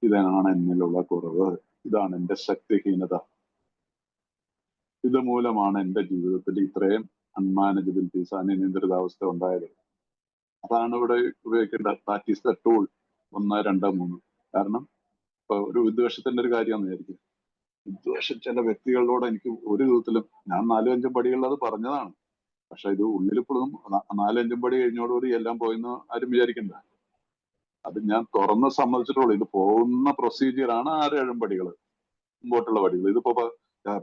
ഇതാണ് എന്നിലുള്ള കുറവ്, ഇതാണ് എന്റെ ശക്തിഹീനത, ഇത് മൂലമാണ് എന്റെ ജീവിതത്തിൽ ഇത്രയും അൺമാനേജബിലിറ്റീസ്, അനിയന്ത്രിതാവസ്ഥ ഉണ്ടായത്. അതാണ് ഇവിടെ ഉപയോഗിക്കേണ്ട. That is the tool 1, 2, 3. കാരണം ഇപ്പൊ ഒരു വിദ്വേഷത്തിന്റെ ഒരു കാര്യമാണെന്ന് വിചാരിക്കും. വിദ്വേഷം ചില വ്യക്തികളിലൂടെ എനിക്ക് ഒരു വിധത്തിലും, ഞാൻ 4, 5 പടികളിൽ അത് പറഞ്ഞതാണ്. പക്ഷെ ഇത് ഉള്ളിലിപ്പോഴും 4, 5 പടി കഴിഞ്ഞോടുകൂടി എല്ലാം പോയെന്ന് ആരും വിചാരിക്കണ്ട. അത് ഞാൻ തുറന്ന് സമ്മതിച്ചിട്ടുള്ളൂ. ഇത് പോകുന്ന പ്രൊസീജിയറാണ് 6, 7 പടികൾ, മുമ്പോട്ടുള്ള പടികൾ. ഇതിപ്പോ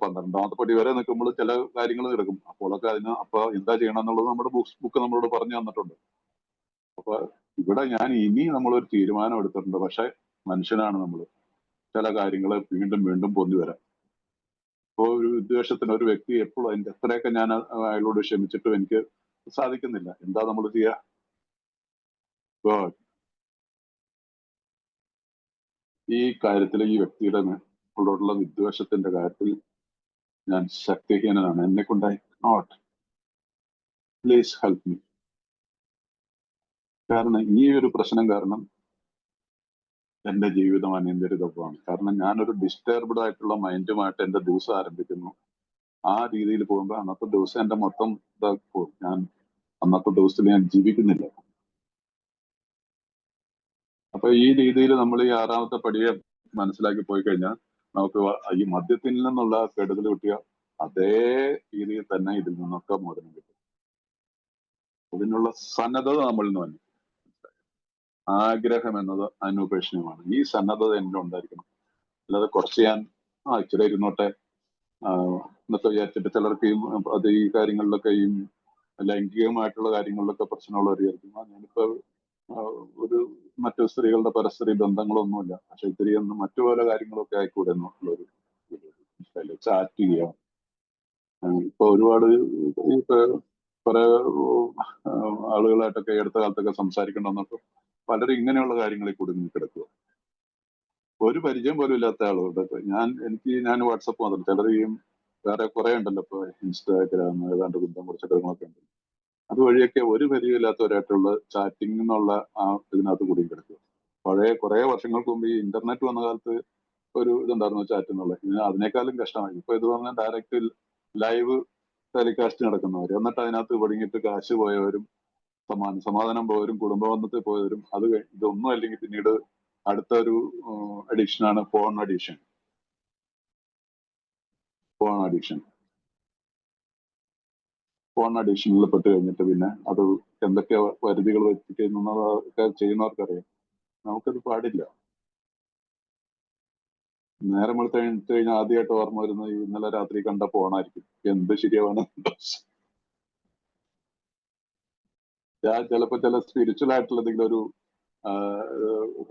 12ാമത്തെ പടി വരെ നിൽക്കുമ്പോൾ ചില കാര്യങ്ങൾ കിടക്കും. അപ്പോഴൊക്കെ അപ്പൊ എന്താ ചെയ്യണം എന്നുള്ളത് നമ്മുടെ ബുക്ക് നമ്മളോട് പറഞ്ഞു തന്നിട്ടുണ്ട്. അപ്പൊ ഇവിടെ ഞാൻ ഇനി നമ്മളൊരു തീരുമാനം എടുത്തിട്ടുണ്ട്. പക്ഷെ മനുഷ്യനാണ് നമ്മൾ. ചില കാര്യങ്ങൾ വീണ്ടും വീണ്ടും പൊന്തി വരാം. ഇപ്പോൾ ഒരു വിദ്വേഷത്തിന് ഒരു വ്യക്തി എപ്പോഴും അതിന്റെ എത്രയൊക്കെ ഞാൻ അയാളോട് ക്ഷമിച്ചിട്ടും എനിക്ക് സാധിക്കുന്നില്ല. എന്താ നമ്മൾ ചെയ്യുക? ഈ കാര്യത്തിൽ ഈ വ്യക്തിയുടെ ഉള്ള വിദ്വേഷത്തിന്റെ കാര്യത്തിൽ ഞാൻ ശക്തിഹീനനാണ്. എന്നെ കൊണ്ടായി നോട്ട്, പ്ലീസ് ഹെൽപ്പ് മീ. കാരണം ഈ ഒരു പ്രശ്നം കാരണം എന്റെ ജീവിതം അനിയന്ത്രിതമാണ്. കാരണം ഞാനൊരു ഡിസ്റ്റർബ്ഡ് ആയിട്ടുള്ള മൈൻഡുമായിട്ട് എന്റെ ദിവസം ആരംഭിക്കുന്നു. ആ രീതിയിൽ പോകുമ്പോൾ അന്നത്തെ ദിവസം എന്റെ മൊത്തം ഇതാക്കും. ഞാൻ അന്നത്തെ ദിവസത്തിൽ ഞാൻ ജീവിക്കുന്നില്ല. അപ്പൊ ഈ രീതിയിൽ നമ്മൾ ഈ 6ാമത്തെ പടിയെ മനസ്സിലാക്കി പോയി കഴിഞ്ഞാൽ നമുക്ക് ഈ മദ്യത്തിൽ നിന്നുള്ള കെടുതൽ കിട്ടിയ അതേ രീതിയിൽ തന്നെ ഇതിൽ നിന്നൊക്കെ മോചനം കിട്ടും. അതിനുള്ള സന്നദ്ധത നമ്മളിൽ നിന്ന് വന്നു. ആഗ്രഹം എന്നത് അനുപേക്ഷണീയമാണ്. ഈ സന്നദ്ധത എന്നിൽ ഉണ്ടായിരിക്കണം. അല്ലാതെ കുറച്ച് ഞാൻ ഇച്ചിരി ഇരുന്നോട്ടെ എന്നൊക്കെ വിചാരിച്ചിട്ട് ചിലർക്ക് അത് ഈ കാര്യങ്ങളിലൊക്കെ ഈ ലൈംഗികമായിട്ടുള്ള കാര്യങ്ങളിലൊക്കെ പ്രശ്നമുള്ളവർ വിചാരിക്കും ഞാനിപ്പോ ഒരു മറ്റു സ്ത്രീകളുടെ പരസ്ത്രീ ബന്ധങ്ങളൊന്നുമില്ല, പക്ഷെ ഇത്തിരി ഒന്ന് മറ്റു പല കാര്യങ്ങളൊക്കെ ആയിക്കൂടെ എന്നുള്ളൊരു ചാറ്റ് ചെയ്യുക. ഇപ്പൊ ഒരുപാട് ഇപ്പൊ കുറെ ആളുകളായിട്ടൊക്കെ അടുത്ത കാലത്തൊക്കെ സംസാരിക്കണമെന്നൊക്കെ പലരും ഇങ്ങനെയുള്ള കാര്യങ്ങളിൽ കുടുങ്ങി കിടക്കുക. ഒരു പരിചയം പോലും ഇല്ലാത്ത ആളുകളുടെ ഞാൻ വാട്സപ്പ് മാത്രം, ചിലർ വേറെ കുറെ ഉണ്ടല്ലോ ഇപ്പൊ ഇൻസ്റ്റാഗ്രാം ഏതാണ്ട് കുറ്റം കുറച്ച് കാര്യങ്ങളൊക്കെ ഉണ്ട്. അതുവഴിയൊക്കെ ഒരു പരിചയമില്ലാത്തവരായിട്ടുള്ള ചാറ്റിംഗ് എന്നുള്ള ആ ഇതിനകത്ത് കുടുങ്ങി കിടക്കുക. കുറെ വർഷങ്ങൾക്ക് മുമ്പ് ഈ ഇന്റർനെറ്റ് വന്ന കാലത്ത് ഒരു ഇതുണ്ടായിരുന്നു ചാറ്റ് എന്നുള്ളത്. അതിനേക്കാളും കഷ്ടമായി. ഇപ്പൊ ഇത് പറഞ്ഞാൽ ഡയറക്റ്റ് ലൈവ് ടെലികാസ്റ്റ് നടക്കുന്നവർ, എന്നിട്ട് അതിനകത്ത് പടുങ്ങിയിട്ട് കാശ് പോയവരും സമാധാനം പോയവരും കുടുംബബന്ധത്തിൽ പോയവരും, അത് ഇതൊന്നും അല്ലെങ്കിൽ പിന്നീട് അടുത്ത ഒരു അഡിക്ഷനാണ് ഫോൺ അഡിക്ഷൻ. ഫോൺ അഡിക്ഷനിൽ പെട്ട് കഴിഞ്ഞിട്ട് പിന്നെ അത് എന്തൊക്കെ പരിധികൾ വെച്ചിട്ട് ചെയ്യുന്നവർക്കറിയാം. നമുക്കത് പാടില്ല. നേരം വെളുത്ത് കഴിഞ്ഞാൽ ആദ്യമായിട്ട് ഓർമ്മ വരുന്നത് ഇന്നലെ രാത്രി കണ്ട ഫോണായിരിക്കും. എന്ത് ശരിയാവാനും ഞാൻ ചിലപ്പോ ചില സ്പിരിച്വൽ ആയിട്ടുള്ള എന്തെങ്കിലും ഒരു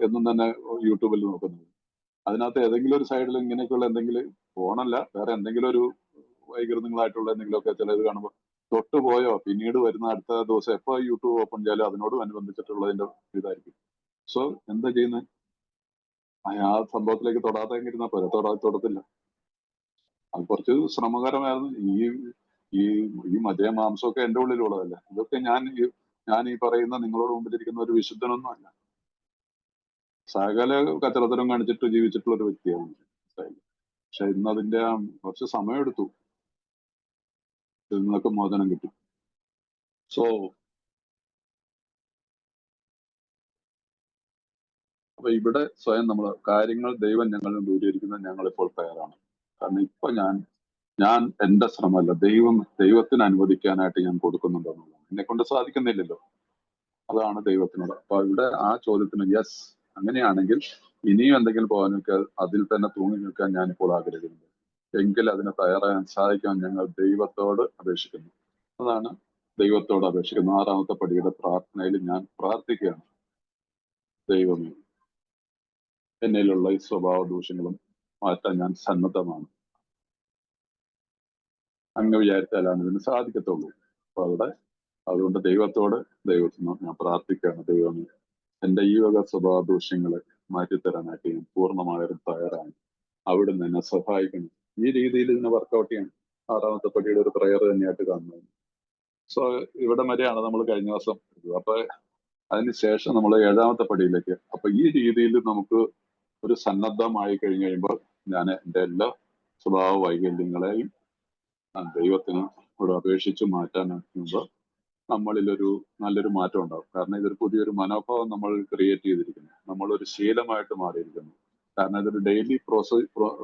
എന്നും തന്നെ യൂട്യൂബിൽ നോക്കുന്നത്, അതിനകത്ത് ഏതെങ്കിലും ഒരു സൈഡിൽ ഇങ്ങനെയൊക്കെയുള്ള എന്തെങ്കിലും, ഫോണല്ല വേറെ എന്തെങ്കിലും ഒരു വൈകൃതങ്ങളായിട്ടുള്ള എന്തെങ്കിലുമൊക്കെ ചിലത് കാണുമ്പോൾ തൊട്ടുപോയോ പിന്നീട് വരുന്ന അടുത്ത ദിവസം എപ്പോ യൂട്യൂബ് ഓപ്പൺ ചെയ്യാലും അതിനോടും അനുബന്ധിച്ചിട്ടുള്ളതിന്റെ ഇതായിരിക്കും. സോ എന്താ ചെയ്യുന്നത്? ആ സംഭവത്തിലേക്ക് തൊടാതെങ്കിരുന്നാ പോരെ. തൊടത്തില്ല. അത് കുറച്ച് ശ്രമകരമായിരുന്നു. ഈ ഈ മദ്യ മാംസമൊക്കെ എന്റെ ഉള്ളിലുള്ളതല്ല. ഇതൊക്കെ ഞാൻ ഈ പറയുന്ന നിങ്ങളോട് മുമ്പിലിരിക്കുന്ന ഒരു വിശുദ്ധനൊന്നും അല്ല. സകല കച്ചറത്തരം കാണിച്ചിട്ട് ജീവിച്ചിട്ടുള്ള ഒരു വ്യക്തിയാണ്. പക്ഷെ ഇന്ന് അതിന്റെ കുറച്ച് സമയമെടുത്തു ഇതിൽ നിന്നൊക്കെ മോചനം കിട്ടി. സോ അപ്പൊ ഇവിടെ സ്വയം നമ്മൾ കാര്യങ്ങൾ ദൈവം ഞങ്ങളിൽ ദൂരീകരിക്കുന്നത് ഞങ്ങളിപ്പോൾ തയ്യാറാണ്. കാരണം ഇപ്പൊ ഞാൻ എന്റെ ശ്രമമല്ല, ദൈവത്തിന് അനുവദിക്കാനായിട്ട് ഞാൻ കൊടുക്കുന്നുണ്ടെന്നുള്ളതാണ്. എന്നെ കൊണ്ട് സാധിക്കുന്നില്ലല്ലോ, അതാണ് ദൈവത്തിനോട്. അപ്പൊ ഇവിടെ ആ ചോദ്യത്തിന് യെസ്, അങ്ങനെയാണെങ്കിൽ ഇനിയും എന്തെങ്കിലും പോകാനൊക്കെ അതിൽ തന്നെ തൂങ്ങി നിൽക്കാൻ ഞാനിപ്പോൾ ആഗ്രഹിക്കുന്നു. എങ്കിൽ അതിന് തയ്യാറാകാൻ സാധിക്കാൻ ഞങ്ങൾ ദൈവത്തോട് അപേക്ഷിക്കുന്നു. അതാണ് ദൈവത്തോട് അപേക്ഷിക്കുന്നത്. 6ാമത്തെ പടിയുടെ പ്രാർത്ഥനയിൽ ഞാൻ പ്രാർത്ഥിക്കുകയാണ്, ദൈവമേ എന്നിലുള്ള ഈ സ്വഭാവ ദൂഷ്യങ്ങളും മാറ്റാൻ ഞാൻ സന്നദ്ധമാണ്. അങ്ങ് വിചാരിച്ചാലാണ് ഇതിന് സാധിക്കത്തുള്ളൂ. അപ്പൊ അതുകൊണ്ട് ദൈവത്തിനോട് ഞാൻ പ്രാർത്ഥിക്കുകയാണ്, ദൈവമേ എന്റെ ഈ വക സ്വഭാവ ദൂഷ്യങ്ങളെ മാറ്റിത്തരാനായിട്ട് ഞാൻ പൂർണ്ണമായും തയ്യാറാണ്. അവിടുന്ന് എന്നെ സഹായിക്കണം. ഈ രീതിയിൽ ഇതിനെ വർക്കൗട്ട് ചെയ്യണം. 6ാമത്തെ പടിയുടെ ഒരു പ്രയർ തന്നെയായിട്ട് കാണുന്നത്. സോ ഇവിടെ വരെയാണ് നമ്മൾ കഴിഞ്ഞ ദിവസം. അപ്പൊ അതിനുശേഷം നമ്മൾ 7ാമത്തെ പടിയിലേക്ക്. അപ്പൊ ഈ രീതിയിൽ നമുക്ക് ഒരു സന്നദ്ധമായി കഴിഞ്ഞു കഴിയുമ്പോൾ ഞാൻ എൻ്റെ എല്ലാ സ്വഭാവ വൈകല്യങ്ങളെയും ദൈവത്തിന് ഇവിടെ അപേക്ഷിച്ച് മാറ്റാനാക്കുമ്പോൾ നമ്മളിലൊരു നല്ലൊരു മാറ്റം ഉണ്ടാവും. കാരണം ഇതൊരു പുതിയൊരു മനോഭാവം നമ്മൾ ക്രിയേറ്റ് ചെയ്തിരിക്കുന്നു. നമ്മളൊരു ശീലമായിട്ട് മാറിയിരിക്കുന്നു. കാരണം ഇതൊരു ഡെയിലി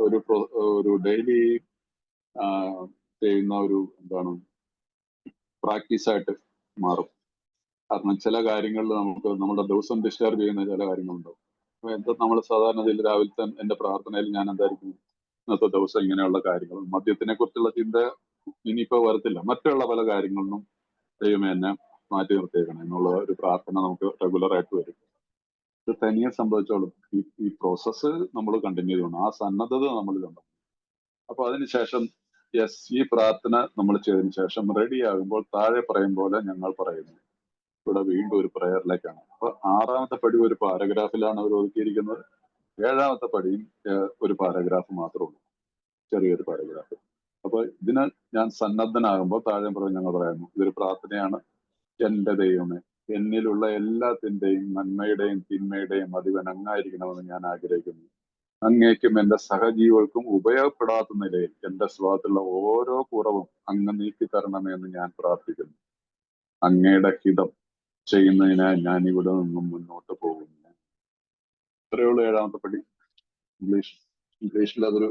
ഒരു ഡെയിലി ചെയ്യുന്ന ഒരു പ്രാക്ടീസായിട്ട് മാറും. കാരണം ചില കാര്യങ്ങളിൽ നമ്മുടെ ദിവസം ഡിസ്റ്റർബ് ചെയ്യുന്ന ചില കാര്യങ്ങളുണ്ടാവും. അപ്പൊ എന്താ നമ്മൾ സാധാരണ രാവിലത്തെ എന്റെ പ്രാർത്ഥനയിൽ ഞാൻ എന്തായിരിക്കും, ഇന്നത്തെ ദിവസം ഇങ്ങനെയുള്ള കാര്യങ്ങൾ, മദ്യത്തിനെ കുറിച്ചുള്ള ചിന്ത ഇനിയിപ്പോ വരത്തില്ല. മറ്റുള്ള പല കാര്യങ്ങളിലും ദൈവമേ എന്നെ മാറ്റി നിർത്തിയേക്കണം എന്നുള്ള ഒരു പ്രാർത്ഥന നമുക്ക് റെഗുലർ ആയിട്ട് വരും. ഇത് തനിയെ സംഭവിച്ചോളും. ഈ പ്രോസസ്സ് നമ്മൾ കണ്ടിന്യൂ ചെയ്യണം, ആ സന്നദ്ധത നമ്മളിലുണ്ട്. അപ്പൊ അതിനുശേഷം ഈ പ്രാർത്ഥന നമ്മൾ ചെയ്തതിനു ശേഷം റെഡി ആകുമ്പോൾ താഴെ പറയും പോലെ ഞങ്ങൾ പറയുന്നു. ഇവിടെ വീണ്ടും ഒരു പ്രയറിലേക്കാണ്. അപ്പൊ 6ാമത്തെ പടി ഒരു പാരഗ്രാഫിലാണ് അവർ ഒതുക്കിയിരിക്കുന്നത്. 7ാമത്തെ പടിയും ഒരു പാരഗ്രാഫ് മാത്രമേ ഉള്ളൂ, ചെറിയൊരു പാരഗ്രാഫ്. അപ്പൊ ഇതിന് ഞാൻ സന്നദ്ധനാകുമ്പോൾ താഴെ പറയും ഞങ്ങൾ പറയുന്നു, ഇതൊരു പ്രാർത്ഥനയാണ്. എന്റെ ദൈവമേ, എന്നിലുള്ള എല്ലാത്തിന്റെയും നന്മയുടെയും തിന്മയുടെയും അധിപൻ അങ്ങായിരിക്കണമെന്ന് ഞാൻ ആഗ്രഹിക്കുന്നു. അങ്ങേക്കും എന്റെ സഹജീവികൾക്കും ഉപയോഗപ്പെടാത്ത നിലയിൽ എന്റെ സ്വഭാവത്തിലുള്ള ഓരോ കുറവും അങ്ങ് നീക്കി തരണമെന്ന് ഞാൻ പ്രാർത്ഥിക്കുന്നു. അങ്ങയുടെ ഹിതം ചെയ്യുന്നതിനായി ഞാൻ ഇവിടെ നിന്നും മുന്നോട്ട് പോകുന്നു. ഇത്രയുള്ള 7ാമത്തെ പടി. ഇംഗ്ലീഷിൽ അതൊരു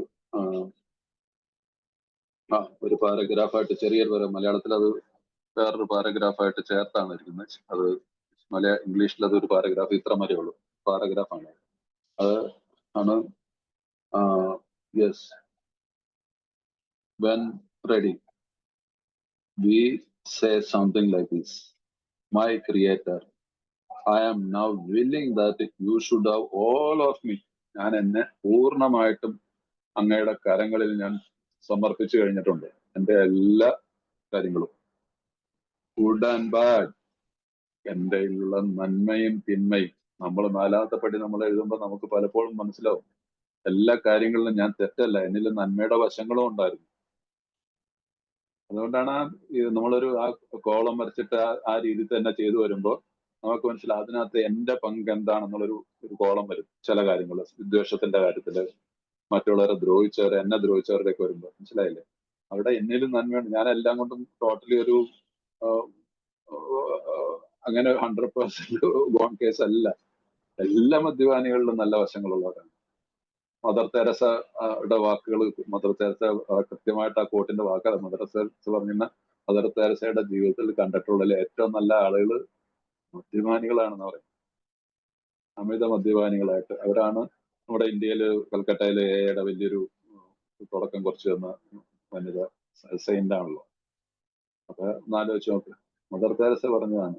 ഒരു പാരഗ്രാഫായിട്ട് ചെറിയൊരു മലയാളത്തിൽ അത് വേറൊരു പാരഗ്രാഫായിട്ട് ചേർത്താണ് ഇരിക്കുന്നത്. അത് ഇംഗ്ലീഷിൽ അതൊരു പാരഗ്രാഫ് ഇത്ര വരെ ഉള്ളൂ, പാരഗ്രാഫാണ്. അത് ആണ് yes. When ready, we say something like this. My Creator, I am now willing that you should have all of me. ഞാൻ എന്നെ പൂർണ്ണമായിട്ടും അങ്ങയുടെ കരങ്ങളിൽ ഞാൻ സമർപ്പിച്ചു കഴിഞ്ഞിട്ടുണ്ട്, എൻ്റെ എല്ലാ കാര്യങ്ങളും. ഗുഡ് ആൻഡ് ബാഡ്, എൻ്റെ ഉള്ള നന്മയും തിന്മയും. നമ്മൾ 4ാമത്തെ പടി നമ്മൾ എഴുതുമ്പോൾ നമുക്ക് പലപ്പോഴും മനസ്സിലാവും എല്ലാ കാര്യങ്ങളിലും ഞാൻ തെറ്റല്ല, എന്നിൽ നന്മയുടെ വശങ്ങളും ഉണ്ടായിരുന്നു. അതുകൊണ്ടാണ് നമ്മളൊരു ആ കോളം വരച്ചിട്ട് ആ രീതിയിൽ തന്നെ ചെയ്തു വരുമ്പോൾ നമുക്ക് മനസ്സിലാവും അതിനകത്ത് എന്റെ പങ്ക് എന്താണെന്നുള്ളൊരു കോളം വരും. ചില കാര്യങ്ങൾ, വിദ്വേഷത്തിന്റെ കാര്യത്തില്, മറ്റുള്ളവരെ ദ്രോഹിച്ചവരെ, എന്നെ ദ്രോഹിച്ചവരുടെയൊക്കെ വരുമ്പോൾ മനസ്സിലായില്ലേ, അവിടെ എന്നിലും നന്മയുണ്ട്. ഞാൻ എല്ലാം കൊണ്ടും ടോട്ടലി ഒരു അങ്ങനെ 100% ഗോൺ കേസ് അല്ല. എല്ലാ മദ്യപാനികളിലും നല്ല വശങ്ങളുള്ളവരാണ്. മദർ തെരേസയുടെ വാക്കുകൾ, മദർ തെരേസ കൃത്യമായിട്ട് ആ കോട്ടിന്റെ വാക്കാണ്. മദർ തെരേസ പറഞ്ഞ മദർ തെരേസയുടെ ജീവിതത്തിൽ കണ്ടിട്ടുള്ള ഏറ്റവും നല്ല ആളുകൾ മദ്യപാനികളാണെന്ന് പറയും. അമിത മദ്യപാനികളായിട്ട് അവരാണ് നമ്മുടെ ഇന്ത്യയില് കൽക്കട്ടയിലെ എയുടെ വലിയൊരു തുടക്കം കുറിച്ച് തന്ന വനിത സെയിന്റ് ആണല്ലോ. അപ്പൊ ഒന്നാലോചിച്ച് നോക്ക്, മദർ തെരേസ പറഞ്ഞതാണ്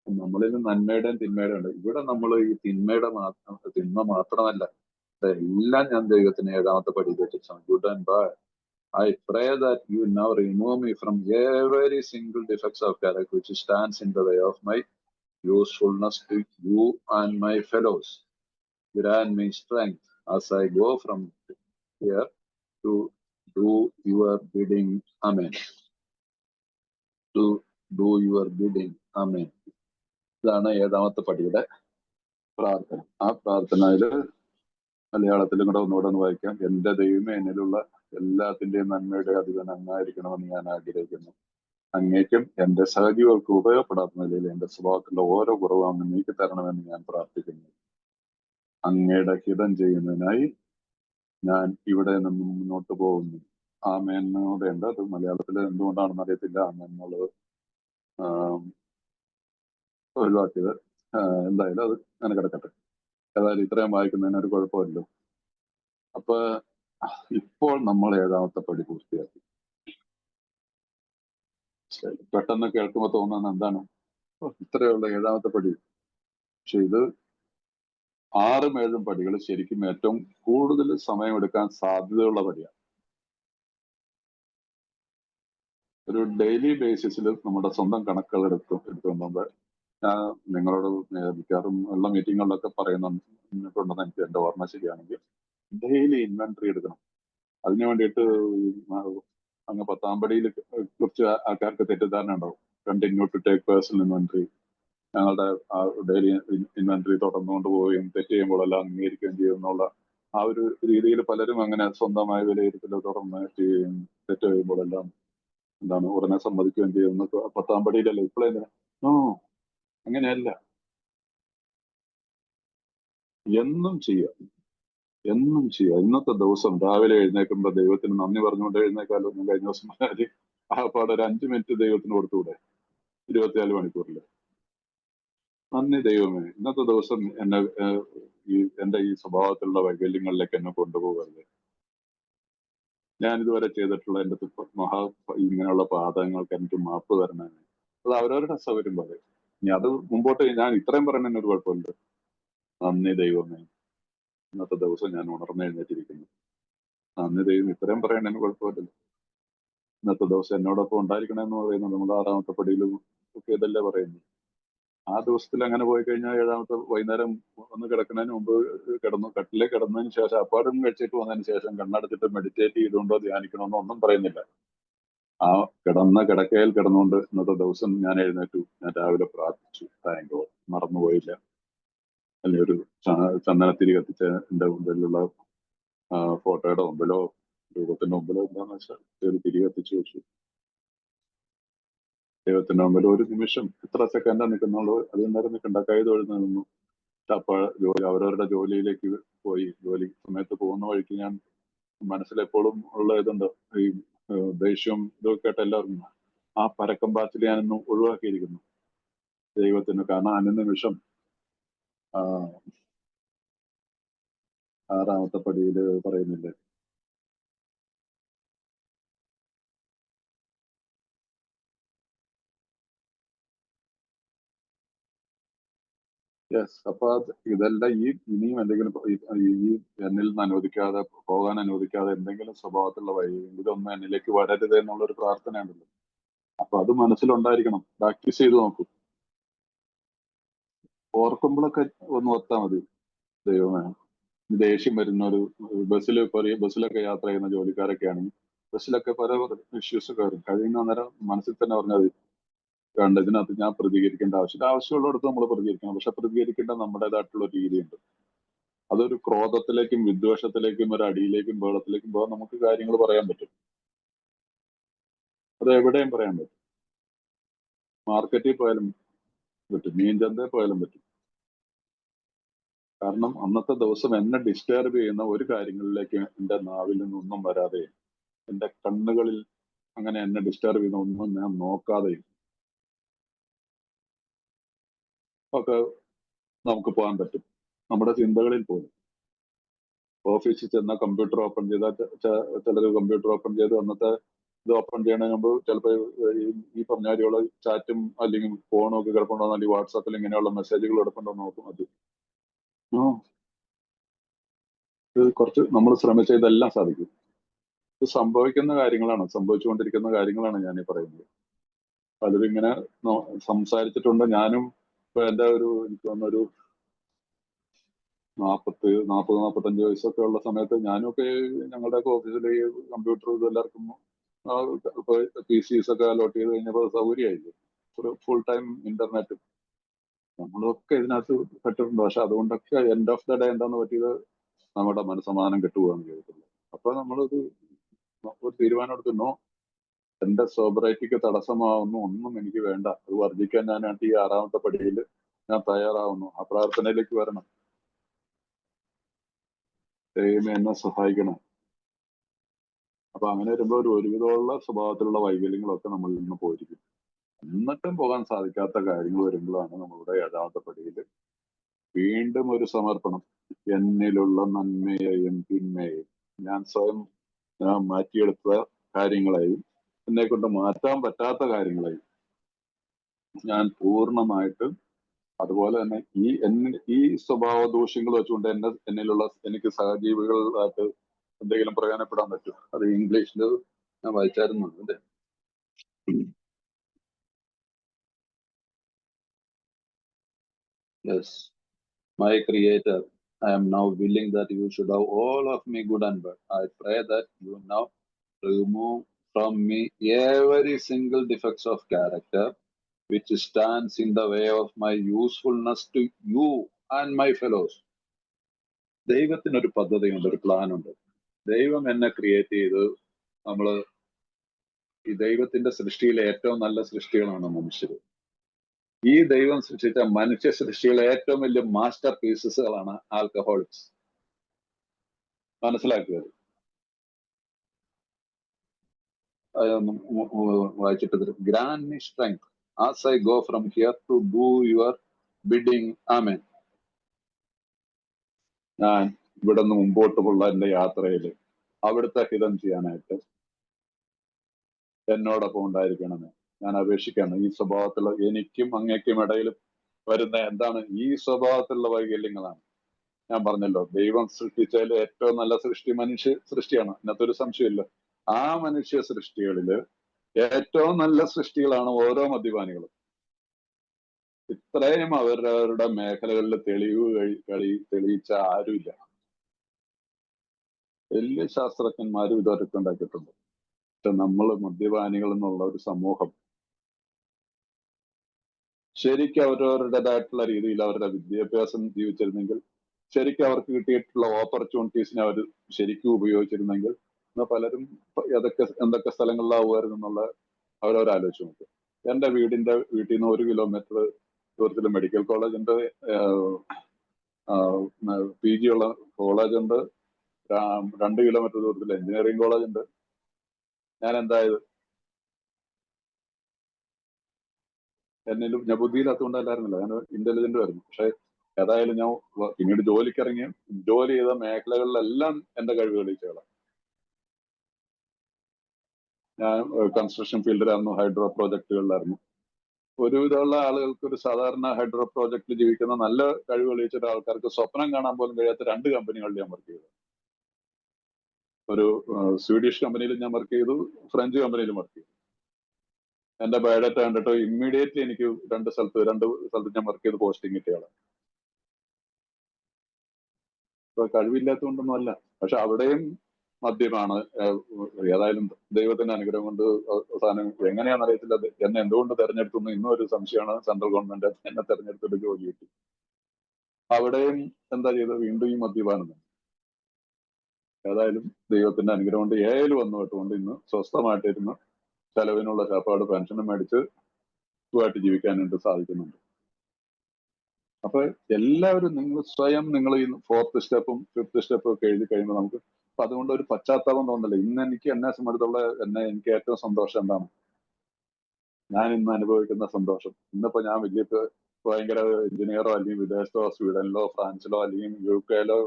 നമ്മളിൽ നന്മയുടെയും തിന്മയുടെയും ഉണ്ട്. ഇവിടെ നമ്മൾ ഈ തിന്മ മാത്രമല്ല, എല്ലാം ഞാൻ ദൈവത്തിന് 7ാമത്തെ പടി വെച്ചിട്ടാണ്. Good and bad, I pray that you now remove me from every single defects of character which stands in the way of my usefulness to you and my fellows. Grant me strength as I go from here to do your bidding. Amen. To do your bidding. Amen. ഇതാണ് 7ാമത്തെ പടിയുടെ പ്രാർത്ഥന. ആ പ്രാർത്ഥനയില് മലയാളത്തിലും കൂടെ ഒന്നുകൂടെ വായിക്കാം. എന്റെ ദൈവമേ, എന്നിലുള്ള എല്ലാത്തിന്റെയും നന്മയുടെ അധിപൻ അങ്ങായിരിക്കണമെന്ന് ഞാൻ ആഗ്രഹിക്കുന്നു. അങ്ങേക്കും എന്റെ സഹജീവികൾക്ക് ഉപയോഗപ്പെടാത്ത നിലയിൽ എന്റെ സ്വഭാവത്തിലുള്ള ഓരോ കുറവും അങ്ങ് നീക്കി തരണമെന്ന് ഞാൻ പ്രാർത്ഥിക്കുന്നു. അങ്ങയുടെ ഹിതം ചെയ്യുന്നതിനായി ഞാൻ ഇവിടെ നിന്നും മുന്നോട്ട് പോകുന്നു. ആമേന്നൂടെ ഉണ്ട്. അത് മലയാളത്തിൽ എന്തുകൊണ്ടാണെന്ന് അറിയത്തില്ല ആമേൻ എന്നുള്ളത് ഒഴിവാക്കിയത്. എന്തായാലും അത് അങ്ങനെ കിടക്കട്ടെ. ഏതായാലും ഇത്രയും വായിക്കുന്നതിന് ഒരു കുഴപ്പമില്ലല്ലോ. അപ്പൊ ഇപ്പോൾ നമ്മൾ 7ാമത്തെ പടി പൂർത്തിയാക്കി. പെട്ടെന്ന് കേൾക്കുമ്പോൾ തോന്നുന്നത് എന്താണ്, ഇത്രയുള്ള 7ാമത്തെ പടി. പക്ഷെ ഇത് 6ഉം 7ഉം പടികൾ ശരിക്കും ഏറ്റവും കൂടുതൽ സമയമെടുക്കാൻ സാധ്യതയുള്ള പടിയാണ്. ഒരു ഡെയിലി ബേസിസിൽ നമ്മുടെ സ്വന്തം കണക്കുകൾ എടുത്തുകൊണ്ട് ഞാൻ നിങ്ങളോട് മിക്കവാറും ഉള്ള മീറ്റിങ്ങുകളിലൊക്കെ പറയുന്നുണ്ടെന്ന് എനിക്ക് എന്റെ ഓർമ്മ ശരിയാണെങ്കിൽ ഡെയിലി ഇൻവെന്ററി എടുക്കണം. അതിനു വേണ്ടിയിട്ട് അങ്ങ് 10ാം പടിയിൽ കുറച്ച് ആൾക്കാർക്ക് തെറ്റിദ്ധാരണ ഉണ്ടാവും. Continue to take personal inventory. ഞങ്ങളുടെ ഡെയിലി ഇൻവെന്ററി തുടർന്നുകൊണ്ട് പോവുകയും തെറ്റ് ചെയ്യുമ്പോഴെല്ലാം അംഗീകരിക്കുകയും ചെയ്യുന്നുള്ള ആ ഒരു രീതിയിൽ പലരും അങ്ങനെ സ്വന്തമായ വിലയിരുത്തൽ തുടർന്ന് ചെയ്യുകയും തെറ്റ് ചെയ്യുമ്പോഴെല്ലാം എന്താണ് ഉടനെ സമ്മതിക്കുകയും ചെയ്യുന്ന 10ാം പടിയിലല്ലേ. ഇപ്പോഴെന്തിനാ അങ്ങനെയല്ല, എന്നും ചെയ്യുക. ഇന്നത്തെ ദിവസം രാവിലെ എഴുന്നേൽക്കുമ്പോൾ ദൈവത്തിന് നന്ദി പറഞ്ഞുകൊണ്ട് എഴുന്നേക്കാലോ. ഞാൻ കഴിഞ്ഞ ദിവസം ആ പാടെ ഒരു 5 മിനിറ്റ് ദൈവത്തിന് കൊടുത്തുകൂടെ 24 മണിക്കൂറില്? നന്ദി ദൈവമേ, ഇന്നത്തെ ദിവസം എന്റെ ഈ സ്വഭാവത്തിലുള്ള വൈകല്യങ്ങളിലേക്ക് എന്നെ കൊണ്ടുപോകരുത്. ഞാൻ ഇതുവരെ ചെയ്തിട്ടുള്ള എന്റെ ഇങ്ങനെയുള്ള പാതകങ്ങൾക്ക് എനിക്ക് മാപ്പ് തരണേ. അത് അവരവരുടെ സൗകര്യം പറയും. ഇനി അത് മുമ്പോട്ട് ഞാൻ ഇത്രയും പറയുന്നതിന് ഒരു കുഴപ്പമില്ല. നന്ദി ദൈവമേ, ഇന്നത്തെ ദിവസം ഞാൻ ഉണർന്നെഴുന്നേറ്റിരിക്കുന്നു. നന്ദി ദൈവം, ഇത്രയും പറയുന്നതിന് കുഴപ്പമില്ല. ഇന്നത്തെ ദിവസം എന്നോടൊപ്പം ഉണ്ടായിരിക്കണമെന്ന് പറയുന്നത് നമ്മൾ 6ാമത്തെ പടിയിലും ഒക്കെ ഇതല്ലേ പറയുന്നത്. ആ ദിവസത്തിൽ അങ്ങനെ പോയി കഴിഞ്ഞാൽ 7ാമത്തെ വൈകുന്നേരം ഒന്ന് കിടക്കുന്നതിന് മുമ്പ് കട്ടിലേ കിടന്നതിന് ശേഷം അപ്പാടും കഴിച്ചിട്ട് വന്നതിന് ശേഷം കണ്ണടച്ചിട്ട് മെഡിറ്റേറ്റ് ചെയ്തുകൊണ്ടോ ധ്യാനിക്കണമെന്നോ ഒന്നും പറയുന്നില്ല. ആ കിടക്കയിൽ കിടന്നുകൊണ്ട് ഇന്നത്തെ ദിവസം ഞാൻ എഴുന്നേറ്റു, ഞാൻ രാവിലെ പ്രാർത്ഥിച്ചു, താങ്ക് ഗോഡ്, മറന്നുപോയില്ല. അല്ലെങ്കിൽ ഒരു ചന്ദനത്തിരി കത്തിച്ച് എന്റെ മുമ്പിലുള്ള ഫോട്ടോയുടെ മുമ്പിലോ രൂപത്തിന്റെ മുമ്പിലോ എന്താണെന്ന് വെച്ചാൽ ഒരു തിരി കത്തിച്ചു വെച്ചു. ദൈവത്തിന്റെ മുമ്പിൽ ഒരു നിമിഷം എത്ര സെക്കൻഡാ നിൽക്കുന്നുള്ളൂ, അത് നേരം നിൽക്കണ്ട, കൈ തൊഴുന്നു നിന്നു. അപ്പോൾ അവരവരുടെ ജോലിയിലേക്ക് പോയി. ജോലി സമയത്ത് പോകുന്ന വഴിക്ക് ഞാൻ മനസ്സിലെപ്പോഴും ഉള്ള ഇതുണ്ട്, ഈ ദേഷ്യവും ഇതൊക്കെ ആയിട്ട് എല്ലാവർക്കും ആ പരക്കം പാച്ചിൽ ഞാനൊന്ന് ഒഴിവാക്കിയിരിക്കുന്നു ദൈവത്തിന്. കാരണം അനുനിമിഷം 6ാമത്തെ പടിയില് പറയുന്നില്ലേ, യെസ്. അപ്പൊ ഇതെല്ലാം ഇനിയും എന്തെങ്കിലും ഈ എന്നിൽ നിന്ന് അനുവദിക്കാതെ പോകാൻ അനുവദിക്കാതെ എന്തെങ്കിലും സ്വഭാവത്തിലുള്ള വഴി ഇതൊന്നും എന്നിലേക്ക് വരരുത് എന്നുള്ളൊരു പ്രാർത്ഥനയുണ്ടല്ലോ. അപ്പൊ അത് മനസ്സിലുണ്ടായിരിക്കണം. പ്രാക്ടീസ് ചെയ്ത് നോക്കും. ഓർക്കുമ്പോഴൊക്കെ ഒന്ന് ഓർത്താൽ മതി, ദൈവമേ, ദേഷ്യം വരുന്ന ഒരു ബസ്സിലൊക്കെ യാത്ര ചെയ്യുന്ന ജോലിക്കാരൊക്കെ ആണെങ്കിൽ ബസ്സിലൊക്കെ പല ഇഷ്യൂസ് ഒക്കെ വരും. കഴിയുന്ന നേരം മനസ്സിൽ തന്നെ പറഞ്ഞത് കണ്ട് ഇതിനകത്ത് ഞാൻ പ്രതികരിക്കേണ്ട ആവശ്യമുള്ളിടത്ത് നമ്മൾ പ്രതികരിക്കണം. പക്ഷെ പ്രതികരിക്കേണ്ട നമ്മുടേതായിട്ടുള്ള രീതിയുണ്ട്. അതൊരു ക്രോധത്തിലേക്കും വിദ്വേഷത്തിലേക്കും ഒരു അടിയിലേക്കും ബഹളത്തിലേക്കും പോകാൻ നമുക്ക് കാര്യങ്ങൾ പറയാൻ പറ്റും. അത് എവിടെയും പറയാൻ പറ്റും. മാർക്കറ്റിൽ പോയാലും പറ്റും, മീൻ ചന്തയിൽ പോയാലും പറ്റും. കാരണം അന്നത്തെ ദിവസം എന്നെ ഡിസ്റ്റർബ് ചെയ്യുന്ന ഒരു കാര്യങ്ങളിലേക്ക് എന്റെ നാവിൽ നിന്നൊന്നും വരാതെ, എന്റെ കണ്ണുകളിൽ അങ്ങനെ എന്നെ ഡിസ്റ്റർബ് ചെയ്യുന്ന ഒന്നും ഞാൻ നോക്കാതെയും ഒക്കെ നമുക്ക് പോകാൻ പറ്റും. നമ്മുടെ ചിന്തകളിൽ പോലും. ഓഫീസിൽ ചെന്ന കമ്പ്യൂട്ടർ ഓപ്പൺ ചെയ്താൽ ചിലർ കമ്പ്യൂട്ടർ ഓപ്പൺ ചെയ്ത് അന്നത്തെ ഇത് ഓപ്പൺ ചെയ്യണതിന് മുമ്പ് ചിലപ്പോൾ ഈ പറഞ്ഞ കാര്യമുള്ള ചാറ്റും അല്ലെങ്കിൽ ഫോണും ഒക്കെ കിടപ്പുണ്ടോ, അല്ലെങ്കിൽ വാട്സാപ്പിൽ ഇങ്ങനെയുള്ള മെസ്സേജുകൾ കിടപ്പുണ്ടോ നോക്കും. അത് കുറച്ച് നമ്മൾ ശ്രമിച്ച ഇതെല്ലാം സാധിക്കും. ഇത് സംഭവിക്കുന്ന കാര്യങ്ങളാണ്, സംഭവിച്ചുകൊണ്ടിരിക്കുന്ന കാര്യങ്ങളാണ് ഞാനീ പറയുന്നത്. പലരും ഇങ്ങനെ സംസാരിച്ചിട്ടുണ്ട്. ഞാനും ഇപ്പൊ എന്റെ എനിക്ക് തോന്നുന്നൊരു 40-45 വയസ്സൊക്കെ ഉള്ള സമയത്ത് ഞാനൊക്കെ ഞങ്ങളുടെയൊക്കെ ഓഫീസിൽ ഈ കമ്പ്യൂട്ടർ ഇത് എല്ലാവർക്കും PCs ഒക്കെ അലോട്ട് ചെയ്ത് കഴിഞ്ഞപ്പോൾ സൗകര്യമായില്ലേ, ഒരു ഫുൾ ടൈം ഇന്റർനെറ്റ്. നമ്മളൊക്കെ ഇതിനകത്ത് പെട്ടിട്ടുണ്ട്. പക്ഷെ അതുകൊണ്ടൊക്കെ എൻഡ് ഓഫ് ദ ഡേ എന്താന്ന് പറ്റിയത്, നമ്മുടെ മനസ്സമാധാനം കെട്ടുപോകാന്ന് ചെയ്തിട്ടുള്ളത്. അപ്പൊ നമ്മളൊരു തീരുമാനം എടുത്തു, നോ, എന്റെ സോബറൈറ്റിക്ക് തടസ്സമാവുന്നു, ഒന്നും എനിക്ക് വേണ്ട, അത് വർദ്ധിക്കാൻ ഞാനായിട്ട് ഈ 6ാമത്തെ പടിയിൽ ഞാൻ തയ്യാറാവുന്നു. ആ പ്രാർത്ഥനയിലേക്ക് വരണം. ദൈവമേ എന്നെ സഹായിക്കണം. അപ്പൊ അങ്ങനെ വരുമ്പോൾ ഒരുവിധമുള്ള സ്വഭാവത്തിലുള്ള വൈകല്യങ്ങളൊക്കെ നമ്മളിൽ നിന്ന് പോയിരിക്കും. എന്നിട്ടും പോകാൻ സാധിക്കാത്ത കാര്യങ്ങൾ വരുമ്പോഴാണ് നമ്മളുടെ 7ാമത്തെ പടിയിൽ വീണ്ടും ഒരു സമർപ്പണം. എന്നിലുള്ള നന്മയെയും തിന്മയെയും ഞാൻ സ്വയം മാറ്റിയെടുത്ത കാര്യങ്ങളെയും എന്നെ കൊണ്ട് മാറ്റാൻ പറ്റാത്ത കാര്യങ്ങളെയും ഞാൻ പൂർണ്ണമായിട്ടും, അതുപോലെ തന്നെ ഈ സ്വഭാവ ദൂഷ്യങ്ങൾ വെച്ചുകൊണ്ട് എന്നിലുള്ള എനിക്ക് സഹജീവികളായിട്ട് എന്തെങ്കിലും പ്രയോജനപ്പെടാൻ പറ്റും. അത് ഇംഗ്ലീഷിൽ ഞാൻ വായിച്ചായിരുന്നു. അതെ, yes, my creator, I am now willing that you should have all of me good and bad. I pray that you now remove from me every single defects of character which stands in the way of my usefulness to you and my fellows. ദൈവത്തിനൊരു പദ്ധതിയുണ്ട്, ഒരു പ്ലാൻ ഉണ്ട്. ദൈവം എന്നെ ക്രിയേറ്റ് ചെയ്ത്, നമ്മള് ഈ ദൈവത്തിന്റെ സൃഷ്ടിയിലെ ഏറ്റവും നല്ല സൃഷ്ടികളാണ് മനുഷ്യർ. ഈ ദൈവം സൃഷ്ടിച്ച മനുഷ്യ സൃഷ്ടിയിലെ ഏറ്റവും വലിയ മാസ്റ്റർ പീസസുകളാണ് ആൽക്കഹോളിക്സ്. മനസ്സിലാക്കുക. വായിച്ചിട്ട് grant me strength as I go from here to do your bidding. Amen. ഞാൻ ഇവിടെ നിന്ന് മുമ്പോട്ടുള്ള എന്റെ യാത്രയിൽ അവിടുത്തെ ഹിതം ചെയ്യാനായിട്ട് എന്നോടൊപ്പം ഉണ്ടായിരിക്കണമേ. ഞാൻ അപേക്ഷിക്കുകയാണ്. ഈ സ്വഭാവത്തിലുള്ള എനിക്കും അങ്ങേക്കും ഇടയിൽ വരുന്ന എന്താണ് ഈ സ്വഭാവത്തിലുള്ള വൈകല്യങ്ങളാണ്. ഞാൻ പറഞ്ഞല്ലോ, ദൈവം സൃഷ്ടിച്ചതിൽ ഏറ്റവും നല്ല സൃഷ്ടി മനുഷ്യ സൃഷ്ടിയാണ്, അതിനകത്തൊരു സംശയമില്ല. ആ മനുഷ്യ സൃഷ്ടികളില് ഏറ്റവും നല്ല സൃഷ്ടികളാണ് ഓരോ മദ്യപാനികളും. ഇത്രയും അവരവരുടെ മേഖലകളിൽ തെളിയിച്ച ആരുമില്ല. വലിയ ശാസ്ത്രജ്ഞന്മാരും ഇതൊക്കെ ഉണ്ടാക്കിയിട്ടുണ്ട്. പക്ഷെ നമ്മൾ മദ്യപാനികൾ എന്നുള്ള ഒരു സമൂഹം ശരിക്കും അവരവരുടേതായിട്ടുള്ള രീതിയിൽ അവരുടെ വിദ്യാഭ്യാസം ജീവിച്ചിരുന്നെങ്കിൽ, ശരിക്കും അവർക്ക് കിട്ടിയിട്ടുള്ള ഓപ്പർച്യൂണിറ്റീസിനെ അവർ ശരിക്കും ഉപയോഗിച്ചിരുന്നെങ്കിൽ ഇന്ന് പലരും എന്തൊക്കെ സ്ഥലങ്ങളിലാവുമായിരുന്നു എന്നുള്ള അവരവരാലോചിച്ച് നോക്കും. എന്റെ വീട്ടിൽ നിന്ന് 1 കിലോമീറ്റർ ദൂരത്തിൽ മെഡിക്കൽ കോളേജ് ഉണ്ട്, PG ഉള്ള കോളേജ് ഉണ്ട്, 2 കിലോമീറ്റർ ദൂരത്തിൽ എഞ്ചിനീയറിംഗ് കോളേജ് ഉണ്ട്. ഞാൻ എന്തായത്? ഞാൻ ബുദ്ധിയില്ലാത്തതുകൊണ്ടല്ലായിരുന്നില്ല, ഞാൻ ഇന്റലിജന്റ് ആയിരുന്നു. പക്ഷെ ഏതായാലും ഞാൻ പിന്നീട് ജോലിക്കിറങ്ങി ജോലി ചെയ്ത മേഖലകളിലെല്ലാം എന്റെ കഴിവ് തെളിയിച്ചതാണ്. ഞാൻ കൺസ്ട്രക്ഷൻ ഫീൽഡിലായിരുന്നു, ഹൈഡ്രോ പ്രോജക്റ്റുകളിലായിരുന്നു. ഒരുവിധമുള്ള ആളുകൾക്ക് ഒരു സാധാരണ ഹൈഡ്രോ പ്രോജക്റ്റിൽ ജീവിക്കുന്ന നല്ല കഴിവ് തെളിയിച്ച ആൾക്കാർക്ക് സ്വപ്നം കാണാൻ പോലും കഴിയാത്ത 2 കമ്പനികളിൽ ഞാൻ വർക്ക് ചെയ്തു. ഒരു സ്വീഡിഷ് കമ്പനിയിൽ ഞാൻ വർക്ക് ചെയ്തു, ഫ്രഞ്ച് കമ്പനിയിലും വർക്ക് ചെയ്തു. എന്റെ ബയോഡാറ്റ കണ്ടിട്ട് ഇമ്മീഡിയറ്റ്ലി എനിക്ക് 2 സ്ഥലത്ത് ഞാൻ വർക്ക് ചെയ്ത് പോസ്റ്റിംഗ് കിട്ടിയാണ്. ഇപ്പൊ കഴിവില്ലാത്തതുകൊണ്ടൊന്നും അല്ല, പക്ഷെ അവിടെയും മദ്യമാണ്. ഏതായാലും ദൈവത്തിന്റെ അനുഗ്രഹം കൊണ്ട് അവസാനം എങ്ങനെയാണെന്ന് അറിയത്തില്ല, എന്നെ എന്തുകൊണ്ട് തെരഞ്ഞെടുത്തു ഇന്നും ഒരു സംശയമാണ്. സെൻട്രൽ ഗവൺമെന്റ് എന്നെ തെരഞ്ഞെടുത്തിട്ട് ജോലി കിട്ടി. അവിടെയും എന്താ ചെയ്തത്? വീണ്ടും ഈ മദ്യപാനം. ഏതായാലും ദൈവത്തിന്റെ അനുഗ്രഹം കൊണ്ട് ഏഴ് വന്നു കേട്ടുകൊണ്ട് ഇന്ന് സ്വസ്ഥമായിട്ടിരുന്ന് ചെലവിനുള്ള ചാപ്പാട് പെൻഷനും മേടിച്ച് സുഖമായിട്ട് ജീവിക്കാനായിട്ട് സാധിക്കുന്നുണ്ട്. അപ്പൊ എല്ലാവരും നിങ്ങൾ ഈ 4th സ്റ്റെപ്പും 5th സ്റ്റെപ്പും ഒക്കെ എഴുതി കഴിയുമ്പോൾ നമുക്ക് അപ്പൊ അതുകൊണ്ട് ഒരു പശ്ചാത്താപം തോന്നില്ല. ഇന്ന് എന്നെ സംബന്ധിച്ചുള്ള എനിക്ക് ഏറ്റവും സന്തോഷം എന്താണ്? ഞാൻ ഇന്ന് അനുഭവിക്കുന്ന സന്തോഷം. ഇന്നിപ്പോ ഞാൻ ഭയങ്കര എഞ്ചിനീയറോ അല്ലെങ്കിൽ വിദേശത്തോ സ്വീഡനിലോ ഫ്രാൻസിലോ അല്ലെങ്കിൽ UK യിലോ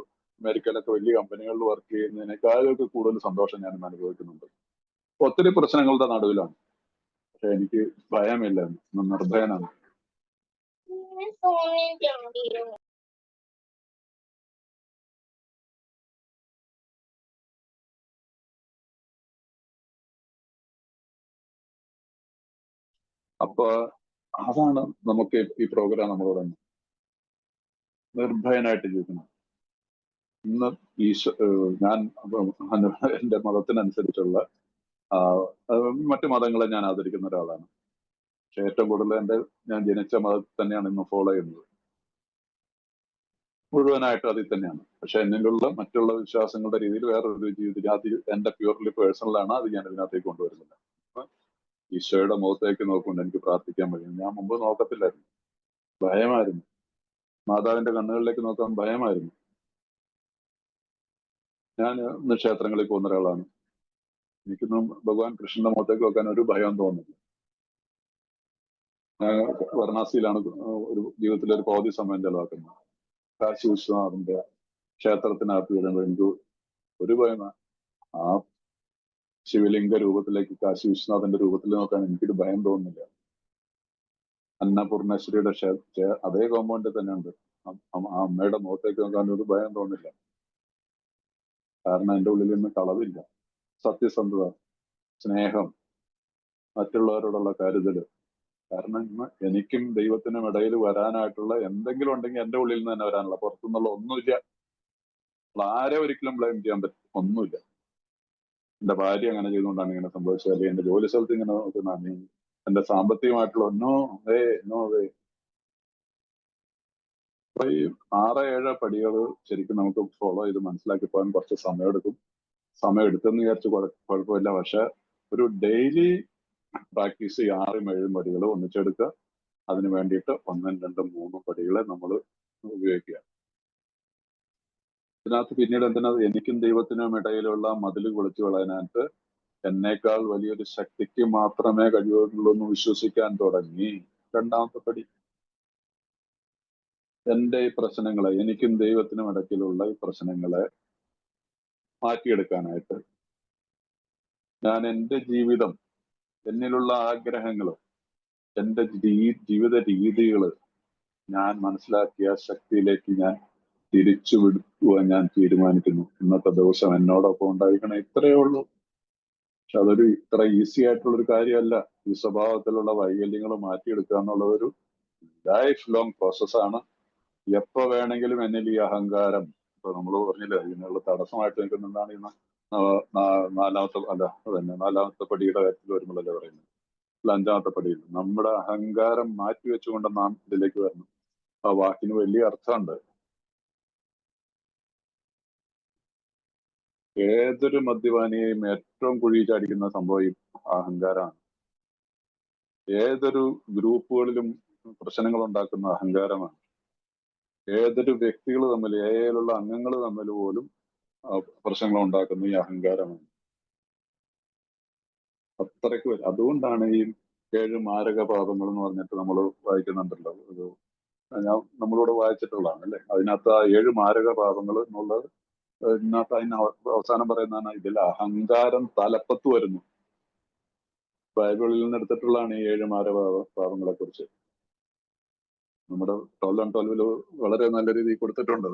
അമേരിക്കയിലൊക്കെ വലിയ കമ്പനികളിൽ വർക്ക് ചെയ്യുന്നതിനേക്കാളൊക്കെ കൂടുതൽ സന്തോഷം ഞാൻ ഇന്ന് അനുഭവിക്കുന്നുണ്ട്. ഒത്തിരി പ്രശ്നങ്ങളുടെ നടുവിലാണ്, പക്ഷെ എനിക്ക് ഭയമില്ല, നിർഭയനാണ്. അപ്പൊ അതാണ് നമുക്ക് ഈ പ്രോഗ്രാം നമ്മൾ പറയുന്നത്, നിർഭയനായിട്ട് ജീവിക്കണം. ഇന്ന് ഞാൻ എന്റെ മതത്തിനനുസരിച്ചുള്ള മറ്റു മതങ്ങളെ ഞാൻ ആദരിക്കുന്ന ഒരാളാണ്. പക്ഷെ ഏറ്റവും കൂടുതൽ ഞാൻ ജനിച്ച മതത്തിൽ തന്നെയാണ് ഇന്ന് ഫോളോ ചെയ്യുന്നത്. മുഴുവനായിട്ട് അതിൽ തന്നെയാണ്. പക്ഷെ എന്നിലുള്ള മറ്റുള്ള വിശ്വാസങ്ങളുടെ രീതിയിൽ വേറൊരു ജീവിതം എന്റെ പ്യൂർലി പേഴ്സണലാണ്, അത് ഞാൻ ഇതിനകത്തേക്ക് കൊണ്ടുവരുന്നില്ല. ഈശോയുടെ മുഖത്തേക്ക് നോക്കുകൊണ്ട് എനിക്ക് പ്രാർത്ഥിക്കാൻ കഴിയും. ഞാൻ മുമ്പ് നോക്കത്തില്ലായിരുന്നു, ഭയമായിരുന്നു. മാതാവിന്റെ കണ്ണുകളിലേക്ക് നോക്കാൻ ഭയമായിരുന്നു. ഞാൻ ഇന്ന് ക്ഷേത്രങ്ങളിൽ പോകുന്ന ഒരാളാണ്. എനിക്കൊന്നും ഭഗവാൻ കൃഷ്ണന്റെ മുഖത്തേക്ക് നോക്കാൻ ഒരു ഭയം തോന്നുന്നില്ല. ഞാൻ വാരണാസിയിലാണ് ജീവിതത്തിൽ ഒരു പകുതി സമയം ചെലവാക്കുന്നത്. കാശി വിശ്വനാഥന്റെ ക്ഷേത്രത്തിനകത്ത് വരുമ്പോൾ എനിക്ക് ഒരു ഭയം. ആ ശിവലിംഗ രൂപത്തിലേക്ക് കാശി വിശ്വനാഥന്റെ രൂപത്തിൽ നോക്കാൻ എനിക്കൊരു ഭയം തോന്നുന്നില്ല. അന്നപൂർണേശ്വരിയുടെ അതേ കോമ്പൗണ്ടിൽ തന്നെ ഉണ്ട്. ആ അമ്മയുടെ മുഖത്തേക്ക് നോക്കാൻ ഒരു ഭയം തോന്നില്ല. കാരണം എൻ്റെ ഉള്ളിൽ നിന്ന് കളവില്ല, സത്യസന്ധത, സ്നേഹം, മറ്റുള്ളവരോടുള്ള കരുതല്. കാരണം ഇന്ന് എനിക്കും ദൈവത്തിനും ഇടയിൽ വരാനായിട്ടുള്ള എന്തെങ്കിലും ഉണ്ടെങ്കിൽ എൻ്റെ ഉള്ളിൽ നിന്ന് തന്നെ വരാനുള്ള, പുറത്തുനിന്നുള്ള ഒന്നുമില്ല. ആരെ ഒരിക്കലും ബ്ലെയിം ചെയ്യാൻ പറ്റും, ഒന്നുമില്ല. എന്റെ ഭാര്യ അങ്ങനെ ചെയ്തുകൊണ്ടാണ് ഇങ്ങനെ സംഭവിച്ചത്, അല്ലെങ്കിൽ എന്റെ ജോലി സ്ഥലത്ത് ഇങ്ങനെ നോക്കുന്നതാണ്, എന്റെ സാമ്പത്തികമായിട്ടുള്ള നോ വേ. അപ്പൊ ഈ 6-7 പടികൾ ശരിക്കും നമുക്ക് ഫോളോ ചെയ്ത് മനസ്സിലാക്കി പോകാൻ കുറച്ച് സമയം എടുത്തെന്ന് വിചാരിച്ച് കുഴപ്പമില്ല. പക്ഷെ ഒരു ഡെയിലി പ്രാക്ടീസ് ഈ 6-7 പടികൾ ഒന്നിച്ചെടുക്കുക. അതിന് വേണ്ടിയിട്ട് 1, 2, 3 പടികളെ നമ്മൾ ഉപയോഗിക്കുക. ഇതിനകത്ത് പിന്നീട് എനിക്കും ദൈവത്തിനും ഇടയിലുള്ള മതിൽ പൊളിച്ചു കളയാനായിട്ട് എന്നേക്കാൾ വലിയൊരു ശക്തിക്ക് മാത്രമേ കഴിയുള്ളൂ എന്ന് വിശ്വസിക്കാൻ തുടങ്ങി. 2ാമത്തെ പടി, എന്റെ ഈ പ്രശ്നങ്ങളെ, എനിക്കും ദൈവത്തിനും ഇടയ്ക്കിലുള്ള ഈ പ്രശ്നങ്ങളെ മാറ്റിയെടുക്കാനായിട്ട് ഞാൻ എന്റെ ജീവിതം, എന്നിലുള്ള ആഗ്രഹങ്ങൾ, എൻ്റെ ജീവിത രീതികൾ ഞാൻ മനസ്സിലാക്കിയ ശക്തിയിലേക്ക് ഞാൻ തിരിച്ചു വിടുവാൻ ഞാൻ തീരുമാനിക്കുന്നു. ഇന്നത്തെ ദിവസം എന്നോടൊപ്പം ഉണ്ടായിരിക്കണം. ഇത്രയേ ഉള്ളൂ. പക്ഷെ അതൊരു ഇത്ര ഈസി ആയിട്ടുള്ളൊരു കാര്യമല്ല. ഈ സ്വഭാവത്തിലുള്ള വൈകല്യങ്ങൾ മാറ്റിയെടുക്കുക എന്നുള്ളതൊരു ലൈഫ് ലോങ് പ്രോസസ്സാണ്. എപ്പോ വേണമെങ്കിലും എന്നിൽ ഈ അഹങ്കാരം, ഇപ്പൊ നമ്മൾ പറഞ്ഞില്ല, ഇതിനുള്ള തടസ്സമായിട്ട് നിൽക്കുന്നതാണ് ഈ നാലാമത്തെ പടിയുടെ കാര്യത്തിൽ വരുമ്പോഴല്ലേ പറയുന്നത്, അല്ല 5ാമത്തെ പടിയിൽ നമ്മുടെ അഹങ്കാരം മാറ്റിവെച്ചുകൊണ്ട് നാം ഇതിലേക്ക് വരണം. ആ വാക്കിന് വലിയ അർത്ഥമുണ്ട്. ഏതൊരു മദ്യപാനിയെയും ഏറ്റവും കുഴി ചാടിക്കുന്ന സംഭവം ഈ അഹങ്കാരമാണ്. ഏതൊരു ഗ്രൂപ്പുകളിലും പ്രശ്നങ്ങൾ ഉണ്ടാക്കുന്ന അഹങ്കാരമാണ്. ഏതൊരു വ്യക്തികൾ തമ്മിൽ, ഏതിലുള്ള അംഗങ്ങൾ തമ്മിൽ പോലും പ്രശ്നങ്ങൾ ഉണ്ടാക്കുന്ന ഈ അഹങ്കാരമാണ്. അത്രയ്ക്ക് വരും. അതുകൊണ്ടാണ് ഈ 7 മാരക പാപങ്ങൾ എന്ന് പറഞ്ഞിട്ട് നമ്മൾ വായിക്കുന്നുണ്ടല്ലോ. ഒരു നമ്മളോട് വായിച്ചിട്ടുള്ളതാണ് അല്ലെ. അതിനകത്ത് ആ 7 മാരക പാപങ്ങൾ എന്നുള്ളത് ഇതിനകത്ത് അതിന് അവസാനം പറയുന്നതാണ്, ഇതിൽ അഹങ്കാരം തലപ്പത്ത് വരുന്നു. ബൈബിളിൽ നിന്ന് എടുത്തിട്ടുള്ളതാണ് ഈ 7 മാരക പാപങ്ങളെ കുറിച്ച്. നമ്മുടെ 12 വളരെ നല്ല രീതിയിൽ കൊടുത്തിട്ടുണ്ട്.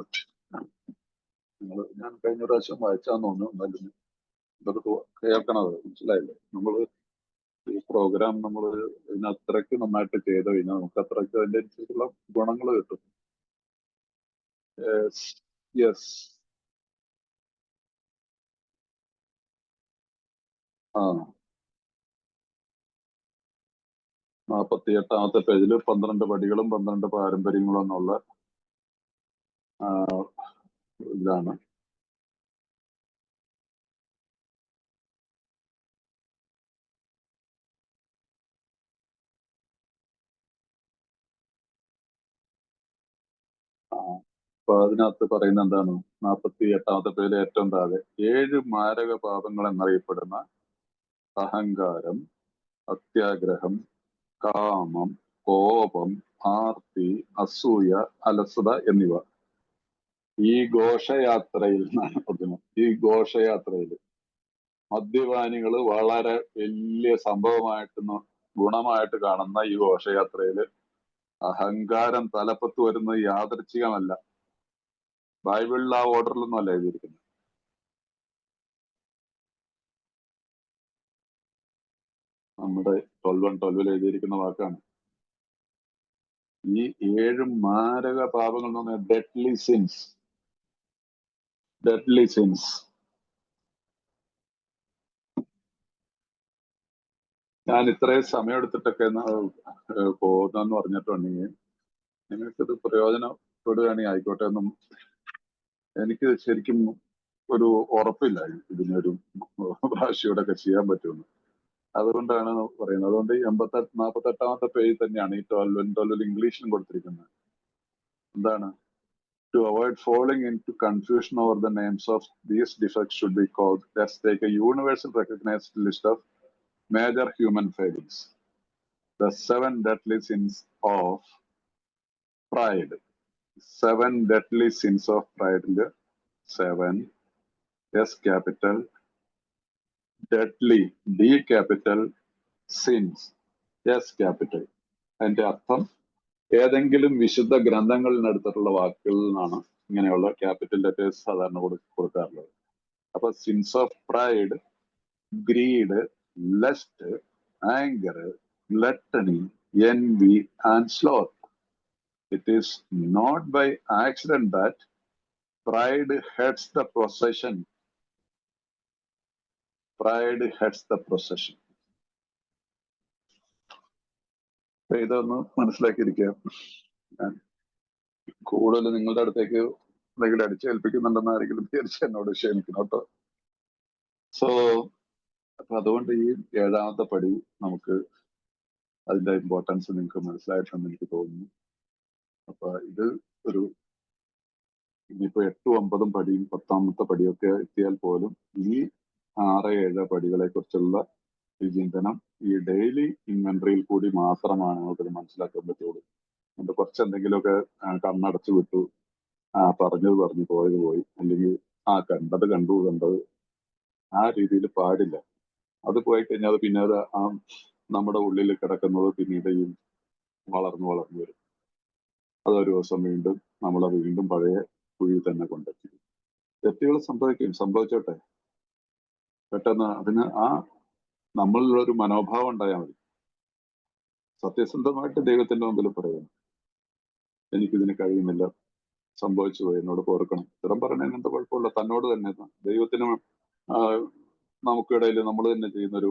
ഞാൻ കഴിഞ്ഞ പ്രാവശ്യം വായിച്ചാന്ന് തോന്നുന്നു. എന്നാലും ഇതൊക്കെ കേൾക്കണത് മനസ്സിലായില്ലേ. നമ്മള് ഈ പ്രോഗ്രാം നമ്മൾ ഇതിനത്രയ്ക്ക് നന്നായിട്ട് ചെയ്ത് കഴിഞ്ഞാൽ നമുക്ക് അത്രയ്ക്ക് അതിന്റെ അനുസരിച്ചുള്ള ഗുണങ്ങൾ കിട്ടും. യെസ്. ആ 48ാമത്തെ പേജിൽ 12 പടികളും 12 പാരമ്പര്യങ്ങളും എന്നുള്ള ഇതാണ്. അപ്പൊ അതിനകത്ത് പറയുന്ന എന്താണ്, 48ാമത്തെ പേജിലെ ഏറ്റവും താഴെ 7 മാരക പാപങ്ങൾ എന്നറിയപ്പെടുന്ന അഹങ്കാരം, അത്യാഗ്രഹം, കാമം, കോപം, ആർത്തി, അസൂയ, അലസത എന്നിവ ഈ ഘോഷയാത്രയിൽ ഈ ഘോഷയാത്രയിൽ മദ്യപാനികൾ വളരെ വലിയ സംഭവമായിട്ട് ഗുണമായിട്ട് കാണുന്ന ഈ ഘോഷയാത്രയിൽ അഹങ്കാരം തലപ്പത്ത് വരുന്നത് യാദൃച്ഛികമല്ല. ബൈബിളിൽ ആ ഓർഡറിലൊന്നും അല്ല എഴുതിയിരിക്കുന്നത്. നമ്മുടെ 12 എഴുതിയിരിക്കുന്ന വാക്കാണ്. ഈ 7 മാരക പാപങ്ങൾ എന്ന് പറഞ്ഞാൽ ഡെഡ്ലി സിൻസ്. ഞാൻ ഇത്രയും സമയം എടുത്തിട്ടൊക്കെ പോകുന്നെന്ന് പറഞ്ഞിട്ടുണ്ടെങ്കിൽ നിങ്ങൾക്കിത് പ്രയോജനപ്പെടുകയാണെങ്കിൽ ആയിക്കോട്ടെ എന്നും എനിക്ക് ശരിക്കും ഒരു ഉറപ്പില്ല ഇതിനൊരു ഭാഷയോടൊക്കെ ചെയ്യാൻ പറ്റുമെന്ന്. അതുകൊണ്ടാണ് പറയുന്നത്. അതുകൊണ്ട് ഈ 48ാമത്തെ പേജിൽ തന്നെയാണ് ഈ 12 ഇംഗ്ലീഷിലും കൊടുത്തിരിക്കുന്നത്. എന്താണ്? To avoid falling into confusion over the names of these defects should be called, let's take a universal recognized list of major human failings. The 7 deadly sins of pride. 7 deadly sins of pride. 7 S capital, deadly D capital, sins S capital. അതിന്റെ അർത്ഥം ഏതെങ്കിലും വിശുദ്ധ ഗ്രന്ഥങ്ങളിൽ എടുത്തിട്ടുള്ള വാക്കുകളിൽ നിന്നാണ് ഇങ്ങനെയുള്ള ക്യാപിറ്റൽ ലെറ്റേഴ്സ് സാധാരണ കൊടുക്കാറുള്ളത്. അപ്പൊ since of pride, greed, lust, anger, gluttony, envy, and sloth. It is not by accident that pride heads the procession. Pride heads the procession. ഇതൊന്ന് മനസ്സിലാക്കിയിരിക്കുക. കൂടുതൽ നിങ്ങളുടെ അടുത്തേക്ക് എന്തെങ്കിലും അടിച്ചേൽപ്പിക്കുന്നുണ്ടെന്ന് ആരെങ്കിലും തീർച്ചയായും എന്നോട് ക്ഷമിക്കണം കേട്ടോ. അപ്പൊ അതുകൊണ്ട് ഈ 7ാമത്തെ പടി നമുക്ക് അതിന്റെ ഇമ്പോർട്ടൻസ് നിങ്ങൾക്ക് മനസ്സിലായിട്ടുണ്ടെന്ന് എനിക്ക് തോന്നുന്നു. അപ്പൊ ഇത് ഒരു ഇനിയിപ്പോ 8ഉം 9ഉം പടിയും 10ാമത്തെ പടിയൊക്കെ എത്തിയാൽ പോലും ഈ 6, 7 പടികളെ കുറിച്ചുള്ള ഈ ചിന്തനം ഈ ഡെയിലി ഇൻവെന്ററിയിൽ കൂടി മാത്രമാണ് നമുക്കത് മനസ്സിലാക്കാൻ പറ്റുള്ളൂ. അതുകൊണ്ട് കുറച്ചെന്തെങ്കിലുമൊക്കെ കണ്ണടച്ചു വിട്ടു, പറഞ്ഞത് പോയത് പോയി, അല്ലെങ്കിൽ കണ്ടത് കണ്ടത് ആ രീതിയിൽ പാടില്ല. അത് പോയി കഴിഞ്ഞാൽ പിന്നെ അത് നമ്മുടെ ഉള്ളിൽ കിടക്കുന്നത് പിന്നീട് ഈ വളർന്നു വരും. അതൊരു ദിവസം വീണ്ടും നമ്മളെ വീണ്ടും പഴയ കുഴി തന്നെ കൊണ്ടെത്തി. തെറ്റുകൾ സംഭവിച്ചോട്ടെ. പെട്ടെന്ന് അതിന് നമ്മളിലൊരു മനോഭാവം ഉണ്ടായാൽ മതി. സത്യസന്ധമായിട്ട് ദൈവത്തിന്റെ മുമ്പിൽ പറയുന്നു, എനിക്കിതിന് കഴിയുന്നില്ല, സംഭവിച്ചു പോയി, എന്നോട് ഓർക്കണം. ഇത്തരം പറയുന്നതിന് എന്താ കുഴപ്പമില്ല. തന്നോട് തന്നെ ദൈവത്തിനും നമുക്കിടയിൽ നമ്മൾ തന്നെ ചെയ്യുന്ന ഒരു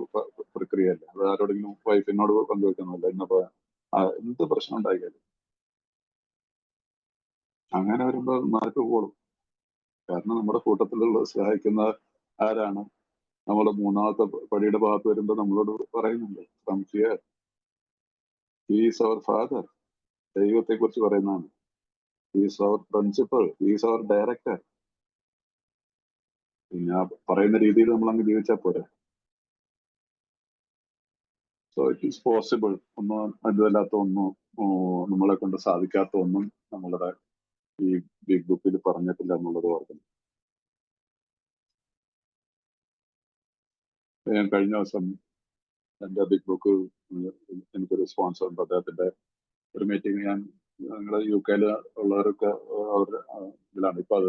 പ്രക്രിയയല്ല. അത് ആരോടെങ്കിലും വൈഫിനോട് പങ്കുവെക്കുന്നതല്ല. ഇന്നിപ്പോ എന്ത് പ്രശ്നം ഉണ്ടായാലും അങ്ങനെ വരുമ്പോ മാർക്ക് പോകും. കാരണം നമ്മുടെ കൂട്ടത്തിലുള്ള സഹായിക്കുന്ന ആരാണ്? നമ്മൾ മൂന്നാമത്തെ പടിയുടെ ഭാഗത്ത് വരുമ്പോ നമ്മളോട് പറയുന്നുണ്ട്, from here he is our father. ദൈവത്തെ കുറിച്ച് പറയുന്നതാണ്. He is our principal, he is our director. പിന്നെ പറയുന്ന രീതിയിൽ നമ്മൾ അങ്ങ് ജീവിച്ചാൽ പോരെ. So it is possible. ഒന്നും ഇതല്ലാത്ത ഒന്നും നമ്മളെ കൊണ്ട് സാധിക്കാത്ത ഒന്നും നമ്മളുടെ ഈ ബിഗ് ബുക്കിൽ പറഞ്ഞിട്ടില്ല എന്നുള്ളത് ഓർക്കണം. ഞാൻ കഴിഞ്ഞ ദിവസം എന്റെ ബിഗ് ബുക്ക് എനിക്കൊരു സ്പോൺസർ ഉണ്ട്. അദ്ദേഹത്തിന്റെ ഒരു മീറ്റിംഗ് ഞാൻ ഞങ്ങളുടെ UK ഉള്ളവരൊക്കെ അവരുടെ ഇതിലാണ്. ഇപ്പൊ അത്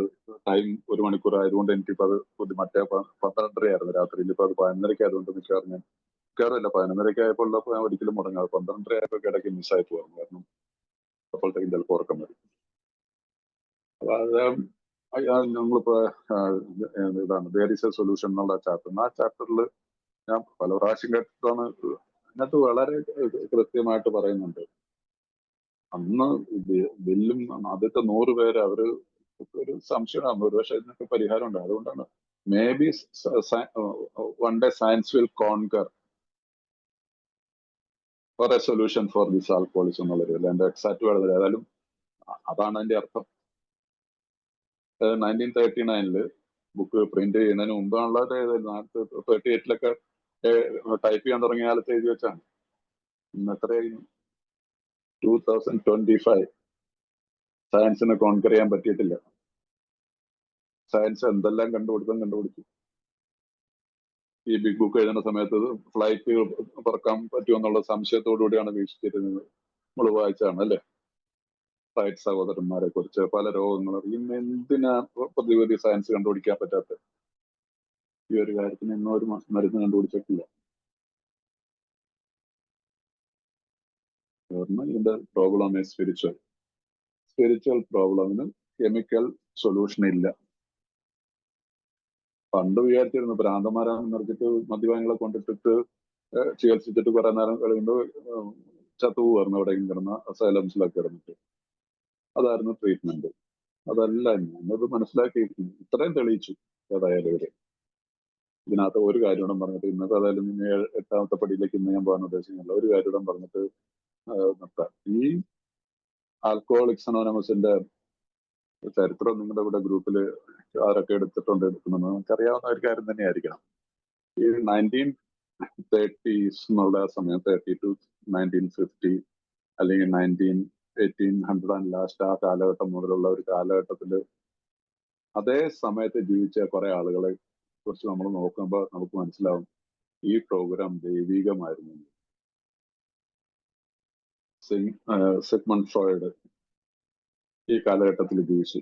ടൈം 1 മണിക്കൂർ ആയതുകൊണ്ട് എനിക്കിപ്പോ അത് മറ്റേ 12:30 ആയിരുന്നു രാത്രിയിൽ. ഇപ്പൊ അത് 11:30 ആയതുകൊണ്ട് മിക്കവാറും ഞാൻ മിക്കവാറുമില്ല 11:30 ആയപ്പോൾ ഞാൻ ഒരിക്കലും മുടങ്ങാതെ 12:30 ആയപ്പോൾ ഇടയ്ക്ക് മിസ്സായി പോകുന്നു. കാരണം അപ്പോഴത്തേക്കും ചിലപ്പോൾ ഉറക്കം വരും. അപ്പൊ അത് നമ്മളിപ്പോ ഇതാണ് there is a solution എന്നുള്ള ചാപ്റ്റർ. ആ ചാപ്റ്ററിൽ ഞാൻ പല പ്രാവശ്യം കേട്ടിട്ടാണ്. അതിനകത്ത് വളരെ കൃത്യമായിട്ട് പറയുന്നുണ്ട്, അന്ന് ബില്ലും ആദ്യത്തെ 100 പേര് അവര് ഒരു സംശയമാണ്, ഒരുപക്ഷെ ഇതിനൊക്കെ പരിഹാരം ഉണ്ട്. അതുകൊണ്ടാണ് may be one day science will conquer for a solution for this alcoholism എന്നുള്ളത്. എന്റെ എക്സാക്ട് വേർഡ് ഏതായാലും അതാണ് അതിന്റെ അർത്ഥം. 1939 ബുക്ക് പ്രിന്റ് ചെയ്യുന്നതിന് മുമ്പാണുള്ള 38 ടൈപ്പ് ചെയ്യാൻ തുടങ്ങിയ കാലത്ത് എഴുതി വെച്ചാണ്. ഇന്ന് എത്രയായിരുന്നു? 2025. സയൻസിനെ കോൺകർ ചെയ്യാൻ പറ്റിയിട്ടില്ല. സയൻസ് എന്തെല്ലാം കണ്ടുപിടിച്ചു. ഈ ബിഗ് ബുക്ക് എഴുതുന്ന സമയത്ത് ഫ്ലൈറ്റ് പറക്കാൻ പറ്റുമെന്നുള്ള സംശയത്തോടു കൂടിയാണ് വീക്ഷിച്ചിരുന്നത്. നമ്മൾ വായിച്ചാണ് അല്ലെ, ഫ്ലൈറ്റ് സഹോദരന്മാരെ കുറിച്ച്, പല രോഗങ്ങളും. ഇന്ന് എന്തിനാ പുതിയ സയൻസ് കണ്ടുപിടിക്കാൻ പറ്റാത്ത? ഈ ഒരു കാര്യത്തിന് ഇന്നും ഒരു മരുന്ന് കണ്ടുപിടിച്ചിട്ടില്ല. ഇതിന്റെ പ്രോബ്ലം സ്പിരിച്വൽ പ്രോബ്ലമിന് കെമിക്കൽ സൊല്യൂഷൻ ഇല്ല. പണ്ട് വിചാരിച്ചിരുന്നു ഭ്രാന്തന്മാരാണെന്ന് പറഞ്ഞിട്ട് മദ്യപാനികളെ കൊണ്ടിട്ടിട്ട് ചികിത്സിച്ചിട്ട് കുറെ നേരം കഴിയുമ്പോൾ ചത്തുപോകുമായിരുന്നു എവിടെയും കിടന്ന അസൈലംസിലൊക്കെ കിടന്നിട്ട്. അതായിരുന്നു ട്രീറ്റ്മെന്റ്. അതല്ല എന്നത് മനസ്സിലാക്കിയിരിക്കുന്നു. ഇത്രയും തെളിയിച്ചു ഏതായാലും ഇവര്. ഇതിനകത്ത് ഒരു കാര്യം പറഞ്ഞിട്ട് ഇന്നത്തെ ഏതായാലും 8ാമത്തെ പടിയിലേക്ക് ഇന്ന് ഞാൻ പോകാൻ ഉദ്ദേശിക്കുന്നില്ല. ഒരു കാര്യം പറഞ്ഞിട്ട് നിർത്താം. ഈ ആൽക്കഹോളിക്സ് അനോണിമസിന്റെ ചരിത്രം നിങ്ങളുടെ ഇവിടെ ഗ്രൂപ്പിൽ ആരൊക്കെ എടുക്കുന്നെന്ന് നമുക്കറിയാവുന്ന ഒരു കാര്യം തന്നെയായിരിക്കണം. ഈ 1930s എന്നുള്ള സമയം, 30 to 1950 അല്ലെങ്കിൽ 1800 ലാസ്റ്റ് ആ കാലഘട്ടം മുതലുള്ള ഒരു കാലഘട്ടത്തില് അതേ സമയത്ത് ജീവിച്ച കുറെ ആളുകളെ കുറിച്ച് നമ്മൾ നോക്കുമ്പോൾ നമുക്ക് മനസ്സിലാവും ഈ പ്രോഗ്രാം ദൈവികമായിരുന്നു. സിഗ്മണ്ട് ഫ്രോയിഡ് ഈ കാലഘട്ടത്തിൽ ജീവിച്ചു.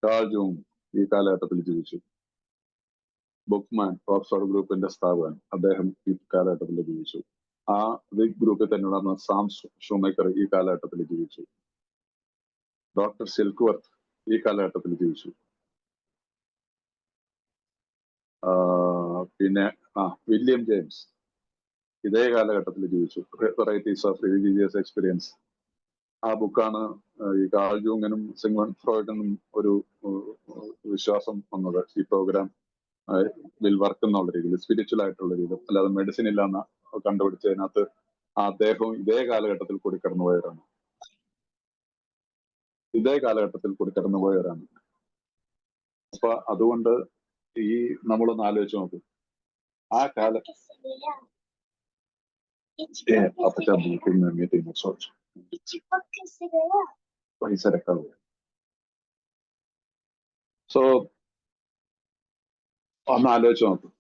കാൾ ജൂങ് ഈ കാലഘട്ടത്തിൽ ജീവിച്ചു. ബുക്ക്മാൻ, ഓക്സ്ഫോർഡ് ഗ്രൂപ്പിന്റെ സ്ഥാപകൻ, അദ്ദേഹം ഈ കാലഘട്ടത്തിൽ ജീവിച്ചു. ആ ഗ്രൂപ്പിൽ തന്നെ ഉണ്ടായിരുന്ന സാം ഷൂമേക്കർ ഈ കാലഘട്ടത്തിൽ ജീവിച്ചു. ഡോക്ടർ സിൽക്വർത്ത് ഈ കാലഘട്ടത്തിൽ ജീവിച്ചു. പിന്നെ വില്യം ജെയിംസ് ഇതേ കാലഘട്ടത്തിൽ ജീവിച്ചു. Varieties of religious experience. ആ ബുക്കാണ് ഈ കാൾ ജൂങ്ങിനും സിഗ്മണ്ട് ഫ്രോയിഡിനും ഒരു വിശ്വാസം വന്നത്. ഈ പ്രോഗ്രാം വിൽ വർക്ക് എന്നുള്ള രീതിയിൽ, സ്പിരിച്വൽ ആയിട്ടുള്ള രീതിയിൽ, അല്ലാതെ മെഡിസിൻ ഇല്ലാന്ന് കണ്ടുപിടിച്ചതിനകത്ത് അദ്ദേഹം ഇതേ കാലഘട്ടത്തിൽ കൂടി കടന്നുപോയവരാണ്. അപ്പൊ അതുകൊണ്ട് ഈ നമ്മളൊന്ന് ആലോചിച്ച് നോക്കും, ആ കാലം സോ ഒന്ന് ആലോചിച്ച് നോക്കും,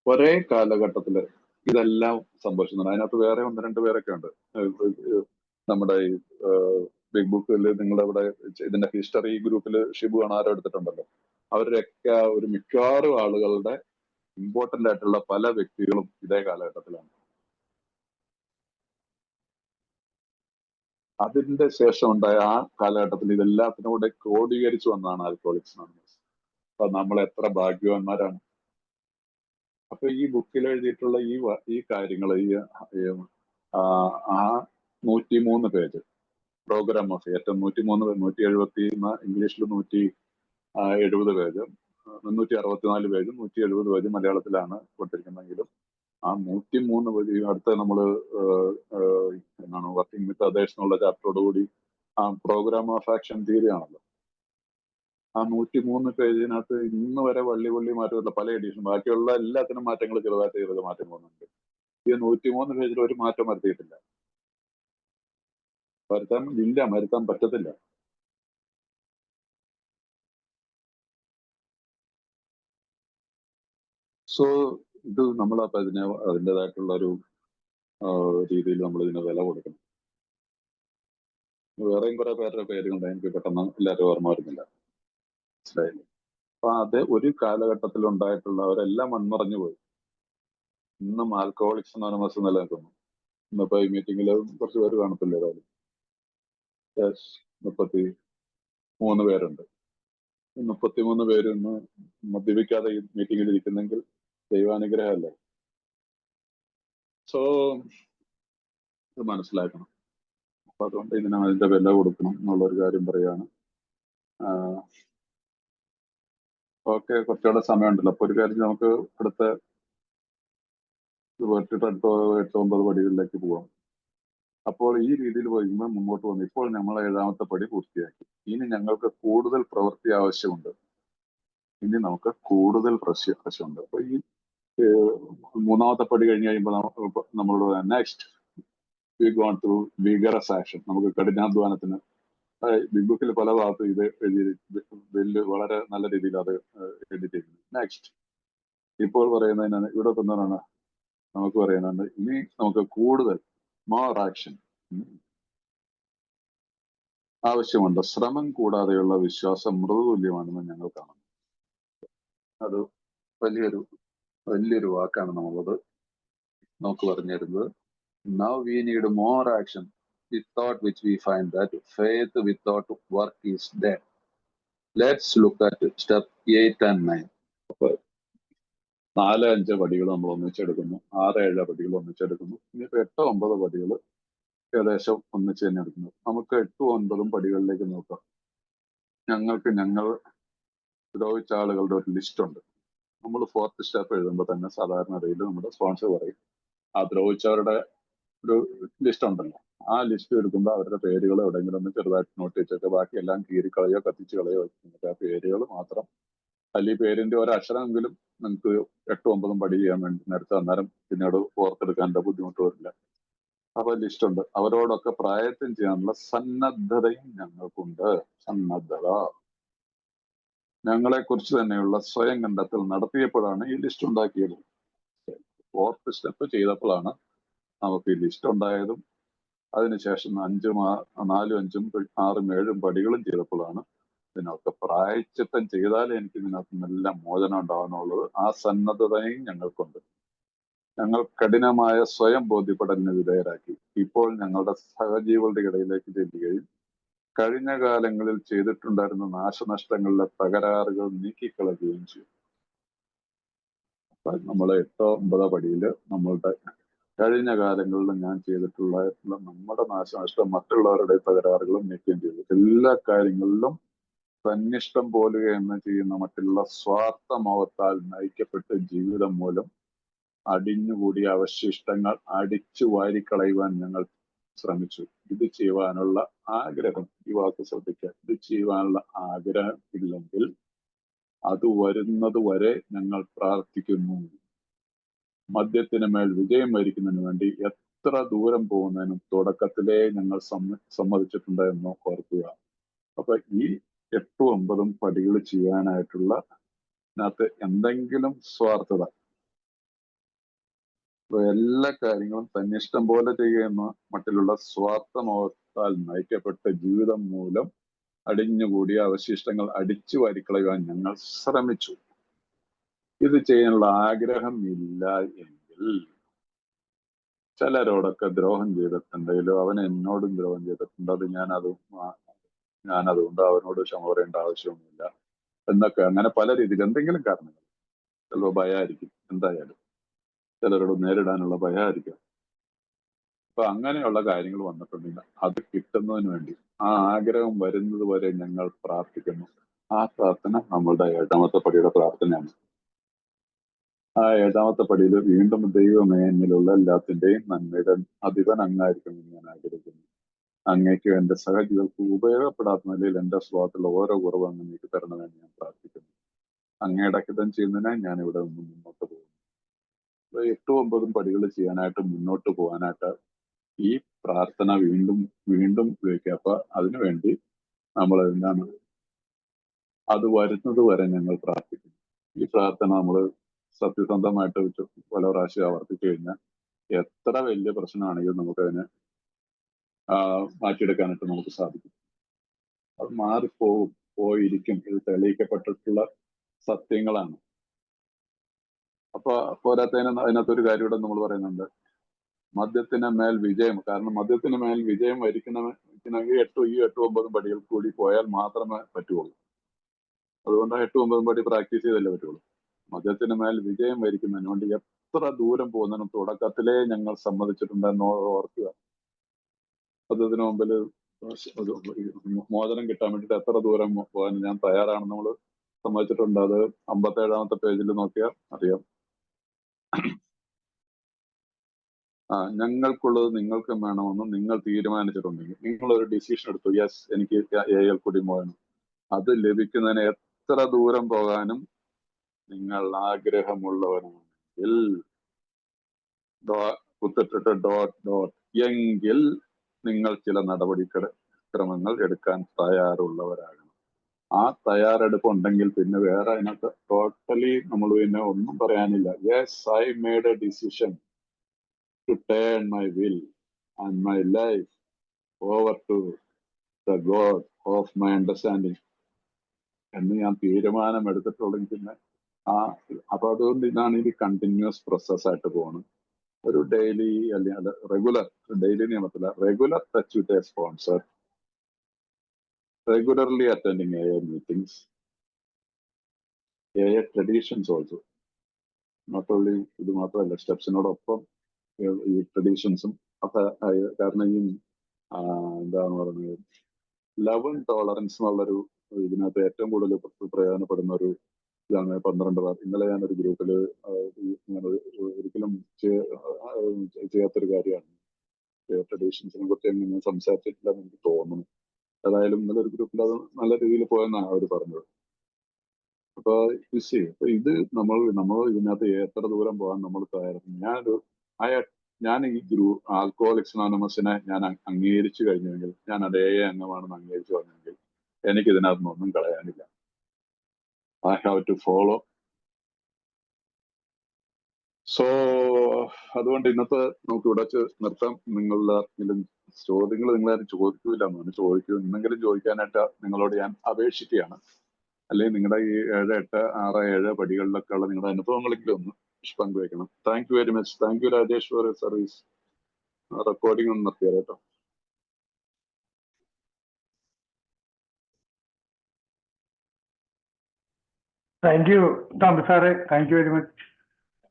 ഒരേ കാലഘട്ടത്തില് ഇതെല്ലാം സംഭവിച്ചിട്ടുണ്ട്. അതിനകത്ത് വേറെ ഒന്ന് രണ്ട് പേരൊക്കെ ഉണ്ട്. നമ്മുടെ ഈ ബിഗ് ബുക്കിൽ നിങ്ങളുടെ അവിടെ ഇതിന്റെ ഹിസ്റ്ററി ഗ്രൂപ്പിൽ ഷിബു ആണ് ആരോ എടുത്തിട്ടുണ്ടല്ലോ. അവരുടെയൊക്കെ ഒരു മിക്കവാറും ആളുകളുടെ ഇമ്പോർട്ടന്റ് ആയിട്ടുള്ള പല വ്യക്തികളും ഇതേ കാലഘട്ടത്തിലാണ്. അതിന്റെ ശേഷം ഉണ്ടായ ആ കാലഘട്ടത്തിൽ ഇതെല്ലാത്തിനും കൂടെ ക്രോഡീകരിച്ചു വന്നതാണ് ആൽക്കോളിക്സ് അനോണിമസ്. അപ്പൊ നമ്മൾ എത്ര ഭാഗ്യവാന്മാരാണ്. അപ്പൊ ഈ ബുക്കിൽ എഴുതിയിട്ടുള്ള ഈ കാര്യങ്ങൾ ആ 103 പേജ് പ്രോഗ്രാം ഓഫ് ഏറ്റവും 170 ഇംഗ്ലീഷിൽ 170 പേജ്, 364 പേജും 170 പേജും മലയാളത്തിലാണ് കൊടുത്തിരിക്കുന്നതെങ്കിലും ആ 103 പേജ് അടുത്ത നമ്മള് എന്താണ് വർക്കിംഗ് വിത്ത് അതേഴ്സ് എന്നുള്ള ചാപ്റ്ററോടുകൂടി ആ പ്രോഗ്രാം ഓഫ് ആക്ഷൻ തിയറി ആണല്ലോ. ആ 103 പേജിനകത്ത് ഇന്ന് വരെ വള്ളി മാറ്റമില്ല. പല എഡിഷൻ ബാക്കിയുള്ള എല്ലാത്തിനും മാറ്റങ്ങൾ ചെറുതായിട്ട് മാറ്റം വന്നിട്ടുണ്ട്. ഈ 103 പേജിൽ ഒരു മാറ്റം വരുത്തിയിട്ടില്ല. വരുത്താൻ പറ്റത്തില്ല. സോ ഇത് നമ്മൾ അപ്പൊ അതിൻ്റെതായിട്ടുള്ള ഒരു രീതിയിൽ നമ്മൾ ഇതിന് വില കൊടുക്കണം. വേറെയും കുറെ പേരുടെ പേരുകളുണ്ട്, എനിക്ക് പെട്ടെന്ന് എല്ലാവരും ഓർമ്മ വരുന്നില്ല. മനസ്സിലായില്ലേ? അപ്പൊ അത് ഒരു കാലഘട്ടത്തിൽ ഉണ്ടായിട്ടുള്ളവരെല്ലാം മൺമറഞ്ഞു പോയി. ഇന്നും ആൽക്കഹോളിക്സ് അനോണിമസ് നിലനിൽക്കുന്നു. ഇന്നിപ്പോ ഈ മീറ്റിംഗിൽ കുറച്ച് പേര് കാണത്തില്ല. ഏതായാലും 33 പേരുണ്ട്. 33 പേര് ഇന്ന് മദ്യപിക്കാതെ ഈ മീറ്റിംഗിൽ ഇരിക്കുന്നെങ്കിൽ ദൈവാനുഗ്രഹമല്ലേ. സോ ഇത് മനസ്സിലാക്കണം. അപ്പൊ അതുകൊണ്ട് അതിന്റെ വില കൊടുക്കണം എന്നുള്ളൊരു കാര്യം പറയാണ്. ഓക്കെ, കുറച്ചുകൂടെ സമയമുണ്ടല്ലോ. അപ്പൊ ഒരു കാര്യം നമുക്ക് അടുത്ത 8-9 പടികളിലേക്ക് പോവാം. അപ്പോൾ ഈ രീതിയിൽ പോയിക്കുമ്പോൾ മുമ്പോട്ട് വന്നു. ഇപ്പോൾ നമ്മൾ 7ാമത്തെ പടി പൂർത്തിയാക്കി. ഇനി ഞങ്ങൾക്ക് കൂടുതൽ പ്രവൃത്തി ആവശ്യമുണ്ട്. ഇനി നമുക്ക് കൂടുതൽ ആവശ്യമുണ്ട്. അപ്പൊ ഈ 3ാമത്തെ പടി കഴിഞ്ഞ് കഴിയുമ്പോൾ നമ്മളോട് next we gone to vigorous action. നമുക്ക് കഠിനാധ്വാനത്തിന് ബിഗ് ബുക്കിൽ പല ഭാഗത്തും ഇത് എഴുതി വളരെ നല്ല രീതിയിൽ അത് എഴുതിയിരിക്കുന്നു. നെക്സ്റ്റ് ഇപ്പോൾ പറയുന്നതിനാണ് ഇവിടെ തന്നതാണ് നമുക്ക് പറയുന്നുണ്ട്. ഇനി നമുക്ക് കൂടുതൽ മോർ ആക്ഷൻ ആവശ്യമുണ്ട്. ശ്രമം കൂടാതെയുള്ള വിശ്വാസം മൃദുതുല്യമാണെന്ന് ഞങ്ങൾ കാണുന്നു. അത് വലിയൊരു വാക്കാണ് നമ്മളത് നമുക്ക് പറഞ്ഞു തരുന്നത്. Now we need more action without which we find that faith without work is dead. Let's look at step 8 and 9. അപ്പൊ 4-5 പടികൾ നമ്മൾ ഒന്നിച്ചെടുക്കുന്നു. 6-7 പടികൾ ഒന്നിച്ചെടുക്കുന്നു. ഇനിയിപ്പോ 8-9 പടികൾ ഏകദേശം ഒന്നിച്ച് തന്നെ എടുക്കുന്നു. നമുക്ക് 8-9 പടികളിലേക്ക് നോക്കാം. ഞങ്ങൾ ദ്രോഹിച്ച ആളുകളുടെ ഒരു ലിസ്റ്റ് ഉണ്ട്. നമ്മൾ 4th സ്റ്റെപ്പ് എഴുതുമ്പോൾ തന്നെ സാധാരണ നമ്മുടെ സ്പോൺസർ പറയും ആ ദ്രോഹിച്ചവരുടെ ഒരു ലിസ്റ്റ് ഉണ്ടല്ലോ. ആ ലിസ്റ്റ് എടുക്കുമ്പോൾ അവരുടെ പേരുകൾ എവിടെയെങ്കിലും ഒന്ന് ചെറുതായിട്ട് നോട്ട് വെച്ചൊക്കെ ബാക്കിയെല്ലാം കീറിക്കളയോ കത്തിച്ച് കളയോ ആ പേരുകൾ മാത്രം, അല്ലെങ്കിൽ പേരിന്റെ ഒരക്ഷരമെങ്കിലും നിങ്ങൾക്ക് 8-9 പടി ചെയ്യാൻ വേണ്ടി നേരത്തെ അന്നേരം പിന്നീട് ഓർത്തെടുക്കാനുള്ള ബുദ്ധിമുട്ട് വരില്ല. അപ്പൊ ലിസ്റ്റ് ഉണ്ട്. അവരോടൊക്കെ പ്രായത്യം ചെയ്യാനുള്ള സന്നദ്ധതയും ഞങ്ങൾക്കുണ്ട്. സന്നദ്ധത ഞങ്ങളെ കുറിച്ച് തന്നെയുള്ള സ്വയം കണ്ടെത്തൽ നടത്തിയപ്പോഴാണ് ഈ ലിസ്റ്റ് ഉണ്ടാക്കിയത്. 4th സ്റ്റെപ്പ് ചെയ്തപ്പോഴാണ് നമുക്ക് ഈ ലിസ്റ്റ് ഉണ്ടായതും അതിനുശേഷം 4-5 6-7 പടികളും ചെയ്തപ്പോഴാണ് ഇതിനൊക്കെ പ്രായച്ചിത്തം ചെയ്താലേ എനിക്ക് ഇതിനകത്ത് നല്ല മോചനം ഉണ്ടാവുന്നുള്ളത്. ആ സന്നദ്ധതയും ഞങ്ങൾക്കുണ്ട്. ഞങ്ങൾ കഠിനമായ സ്വയം ബോധ്യപ്പെടലിന് വിധേയരാക്കി. ഇപ്പോൾ ഞങ്ങളുടെ സഹജീവികളുടെ ഇടയിലേക്ക് ചെല്ലുകയും കഴിഞ്ഞ കാലങ്ങളിൽ ചെയ്തിട്ടുണ്ടായിരുന്ന നാശനഷ്ടങ്ങളിലെ തകരാറുകൾ നീക്കിക്കളയുകയും ചെയ്യും. അപ്പൊ നമ്മൾ 8-9 പടിയില് നമ്മളുടെ കഴിഞ്ഞ കാലങ്ങളിൽ ഞാൻ ചെയ്തിട്ടുള്ള നമ്മുടെ നാശനഷ്ടം, മറ്റുള്ളവരുടെ തകരാറുകളും നീക്കം ചെയ്തു. എല്ലാ കാര്യങ്ങളിലും തന്നിഷ്ടം പോലുക എന്ന് ചെയ്യുന്ന മറ്റുള്ള സ്വാർത്ഥമോഹത്താൽ നയിക്കപ്പെട്ട ജീവിതം മൂലം അടിഞ്ഞുകൂടിയ അവശിഷ്ടങ്ങൾ അടിച്ചു വാരിക്കളയുവാൻ ഞങ്ങൾ ശ്രമിച്ചു. ഇത് ചെയ്യുവാനുള്ള ആഗ്രഹം, ഈ വാക്ക് ശ്രദ്ധിക്കുക, ഇത് ചെയ്യുവാനുള്ള ആഗ്രഹം ഇല്ലെങ്കിൽ അത് വരുന്നത് വരെ ഞങ്ങൾ പ്രാർത്ഥിക്കുന്നു. മദ്യത്തിന് മേൽ വിജയം വരിക്കുന്നതിന് വേണ്ടി എത്ര ദൂരം പോകുന്നതിനും തുടക്കത്തിലേ ഞങ്ങൾ സമ്മതിച്ചിട്ടുണ്ട് എന്ന് ഓർക്കുക. അപ്പൊ ഈ 8-9 പടികൾ ചെയ്യാനായിട്ടുള്ള അതിനകത്ത് എന്തെങ്കിലും സ്വാർത്ഥത എല്ലാ കാര്യങ്ങളും തന്നിഷ്ടം പോലെ ചെയ്യുന്ന മട്ടിലുള്ള സ്വാർത്ഥമോഹത്താൽ നയിക്കപ്പെട്ട ജീവിതം മൂലം അടിഞ്ഞുകൂടിയ അവശിഷ്ടങ്ങൾ അടിച്ചു വാരിക്കളയുവാൻ ഞങ്ങൾ ശ്രമിച്ചു. ഇത് ചെയ്യാനുള്ള ആഗ്രഹം ഇല്ല എങ്കിൽ ചിലരോടൊക്കെ ദ്രോഹം ചെയ്തിട്ടുണ്ടെങ്കിലോ അവൻ എന്നോടും ദ്രോഹം ചെയ്തിട്ടുണ്ട്, അത് ഞാനതുകൊണ്ട് അവനോട് ക്ഷമ പറയേണ്ട ആവശ്യമൊന്നുമില്ല എന്നൊക്കെ, അങ്ങനെ പല രീതിയിൽ എന്തെങ്കിലും കാരണങ്ങൾ, ചിലപ്പോൾ ഭയമായിരിക്കും, എന്തായാലും ചിലരോട് നേരിടാനുള്ള ഭയമായിരിക്കും. അപ്പൊ അങ്ങനെയുള്ള കാര്യങ്ങൾ വന്നിട്ടുണ്ടെങ്കിൽ അത് കിട്ടുന്നതിന് വേണ്ടി ആ ആഗ്രഹം വരുന്നത് വരെ ഞങ്ങൾ പ്രാർത്ഥിക്കുന്നു. ആ പ്രാർത്ഥന നമ്മളുടെ 7ാമത്തെ പടിയുടെ പ്രാർത്ഥനയാണ്. ആ 7ാമത്തെ പടിയിൽ വീണ്ടും ദൈവമേ എന്നിലുള്ള എല്ലാത്തിന്റെയും നന്മയുടെ അധിപൻ അങ്ങായിരിക്കുമെന്ന് ഞാൻ ആഗ്രഹിക്കുന്നു. അങ്ങേക്ക് എന്റെ സഹജീവികൾക്ക് ഉപയോഗപ്പെടാത്ത നിലയിൽ എന്റെ സ്വഭാവത്തിലുള്ള ഓരോ കുറവ് അങ്ങേക്ക് തരണമെന്ന് ഞാൻ പ്രാർത്ഥിക്കുന്നു. അങ്ങയുടെ ഹിതം ചെയ്യുന്നതിനായി ഞാൻ ഇവിടെ നിന്ന് മുന്നോട്ട് പോകുന്നു. 8-9 പടികൾ ചെയ്യാനായിട്ട് മുന്നോട്ട് പോകാനായിട്ട് ഈ പ്രാർത്ഥന വീണ്ടും വീണ്ടും ഉപയോഗിക്കുക. അപ്പൊ അതിനുവേണ്ടി നമ്മൾ എന്താണ്, അത് വരുന്നത് വരെ ഞങ്ങൾ പ്രാർത്ഥിക്കുന്നു. ഈ പ്രാർത്ഥന നമ്മൾ സത്യസന്ധമായിട്ട് പല പ്രാവശ്യം ആവർത്തിച്ചു കഴിഞ്ഞാൽ എത്ര വലിയ പ്രശ്നമാണെങ്കിലും നമുക്കതിനെ മാറ്റിയെടുക്കാനായിട്ട് നമുക്ക് സാധിക്കും. അത് മാറിപ്പോവും, പോയിരിക്കും. ഇത് തെളിയിക്കപ്പെട്ടിട്ടുള്ള സത്യങ്ങളാണ്. അപ്പൊ പോരാത്തതിന് അതിനകത്തൊരു കാര്യം ഇവിടെ നമ്മൾ പറയുന്നുണ്ട്, മദ്യത്തിന് മേൽ വിജയം. കാരണം മദ്യത്തിന് മേൽ വിജയം വരിക്കണമെങ്കിൽ 8-9 പടികൾ കൂടി പോയാൽ മാത്രമേ പറ്റുള്ളൂ. അതുകൊണ്ട് 8-9 പടി പ്രാക്ടീസ് ചെയ്തല്ലേ പറ്റുള്ളൂ. മദ്യത്തിന് മേൽ വിജയം വരിക്കുന്നതിന് വേണ്ടി എത്ര ദൂരം പോകുന്നതിനും തുടക്കത്തിലേ ഞങ്ങൾ സമ്മതിച്ചിട്ടുണ്ടെന്ന് ഓർക്കുക. മദ്യത്തിന് മുമ്പിൽ മോചനം കിട്ടാൻ വേണ്ടിയിട്ട് എത്ര ദൂരം പോകാൻ ഞാൻ തയ്യാറാണെന്ന് നമ്മൾ സമ്മതിച്ചിട്ടുണ്ട്. അത് 57-ാമത്തെ പേജിൽ നോക്കിയാൽ അറിയാം. ഞങ്ങൾക്കുള്ളത് നിങ്ങൾക്കും വേണമെന്ന് നിങ്ങൾ തീരുമാനിച്ചിട്ടുണ്ടെങ്കിൽ, നിങ്ങളൊരു ഡിസിഷൻ എടുത്തു, യെസ് എനിക്ക് AL കൂടി പോകണം, അത് ലഭിക്കുന്നതിന് എത്ര ദൂരം പോകാനും നിങ്ങൾ ആഗ്രഹമുള്ളവരാണെങ്കിൽ എങ്കിൽ നിങ്ങൾ ചില നടപടിക്രമങ്ങൾ എടുക്കാൻ തയ്യാറുള്ളവരാകണം. ആ തയ്യാറെടുപ്പ് ഉണ്ടെങ്കിൽ പിന്നെ വേറെ അതിനകത്ത് ടോട്ടലി നമ്മൾ പിന്നെ ഒന്നും പറയാനില്ല. Yes, I made A decision to turn my will and my life over to the God of my understanding എന്ന് ഞാൻ തീരുമാനം എടുത്തിട്ടുണ്ടെങ്കിൽ പിന്നെ അപ്പൊ അതുകൊണ്ട് ഇതാണ് ഇത് കണ്ടിന്യൂസ് പ്രോസസ് പോകണം. ഒരു ഡെയിലി അല്ലെങ്കിൽ റെഗുലർ, ഡെയിലി നിയമത്തില്ല, regular touch with a sponsor, regularly attending AA meetings, AA traditions also. Not only ഇത് മാത്രമല്ല, സ്റ്റെപ്സിനോടൊപ്പം ഈ ട്രഡീഷൻസും ഒക്കെ. കാരണം ഈ എന്താണ് പറയുന്നത്, ലവ് ആൻഡ് ടോളറൻസ് എന്നുള്ളൊരു ഇതിനകത്ത് ഏറ്റവും കൂടുതൽ പ്രയോജനപ്പെടുന്ന ഒരു ഇതാണ് 12 ഇന്നലെ ഞാനൊരു ഗ്രൂപ്പിൽ ഒരിക്കലും ചെയ്യാത്തൊരു കാര്യമാണ്. ട്രഡീഷൻസിനെ കുറിച്ച് ഞാൻ സംസാരിച്ചിട്ടില്ലെന്ന് എനിക്ക് തോന്നുന്നു. ഏതായാലും ഇന്നലെ ഒരു ഗ്രൂപ്പിൽ അത് നല്ല രീതിയിൽ പോയെന്നാണ് അവർ പറഞ്ഞത്. അപ്പൊ ഇത് നമ്മൾ ഇതിനകത്ത് എത്ര ദൂരം പോകാൻ നമ്മൾ തയ്യാറാണ്. ഞാൻ ഈ ആൽക്കഹോളിക്സ് അനോണിമസിനെ ഞാൻ അംഗീകരിച്ചു കഴിഞ്ഞെങ്കിൽ, ഞാൻ അതേ അംഗമാണെന്ന് അംഗീകരിച്ചു പറഞ്ഞെങ്കിൽ എനിക്ക് ഇതിനകത്ത് ഒന്നും കളയാനില്ല. I have to follow. So അതുകൊണ്ട് ഇന്നത്തെ നമുക്ക് ഇവിടെ നിർത്താം. നിങ്ങളുടെ ആർക്കെങ്കിലും ചോദ്യങ്ങൾ നിങ്ങളാരും ചോദിക്കൂല എന്നാണ്, ഇന്നെങ്കിലും ചോദിക്കാനായിട്ട് നിങ്ങളോട് ഞാൻ അപേക്ഷിക്കുകയാണ്. അല്ലെങ്കിൽ നിങ്ങളുടെ ഈ 7, 8, 6, 7 പടികളിലൊക്കെ ഉള്ള നിങ്ങളുടെ അനുഭവങ്ങളെങ്കിലും ഒന്ന് പങ്കുവയ്ക്കണം. Thank you very much. Thank you Rajesh for service. Recording ഒന്ന് നിർത്തിയാൽ കേട്ടോ. താങ്ക് യു തമ്പി സാറേ, thank you very much.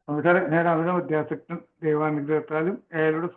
Thampi സാറേ, ഞാൻ അഭിനവ വിദ്യാസക്തൻ. ദൈവാനുഗ്രഹത്താലും ഏഴോട്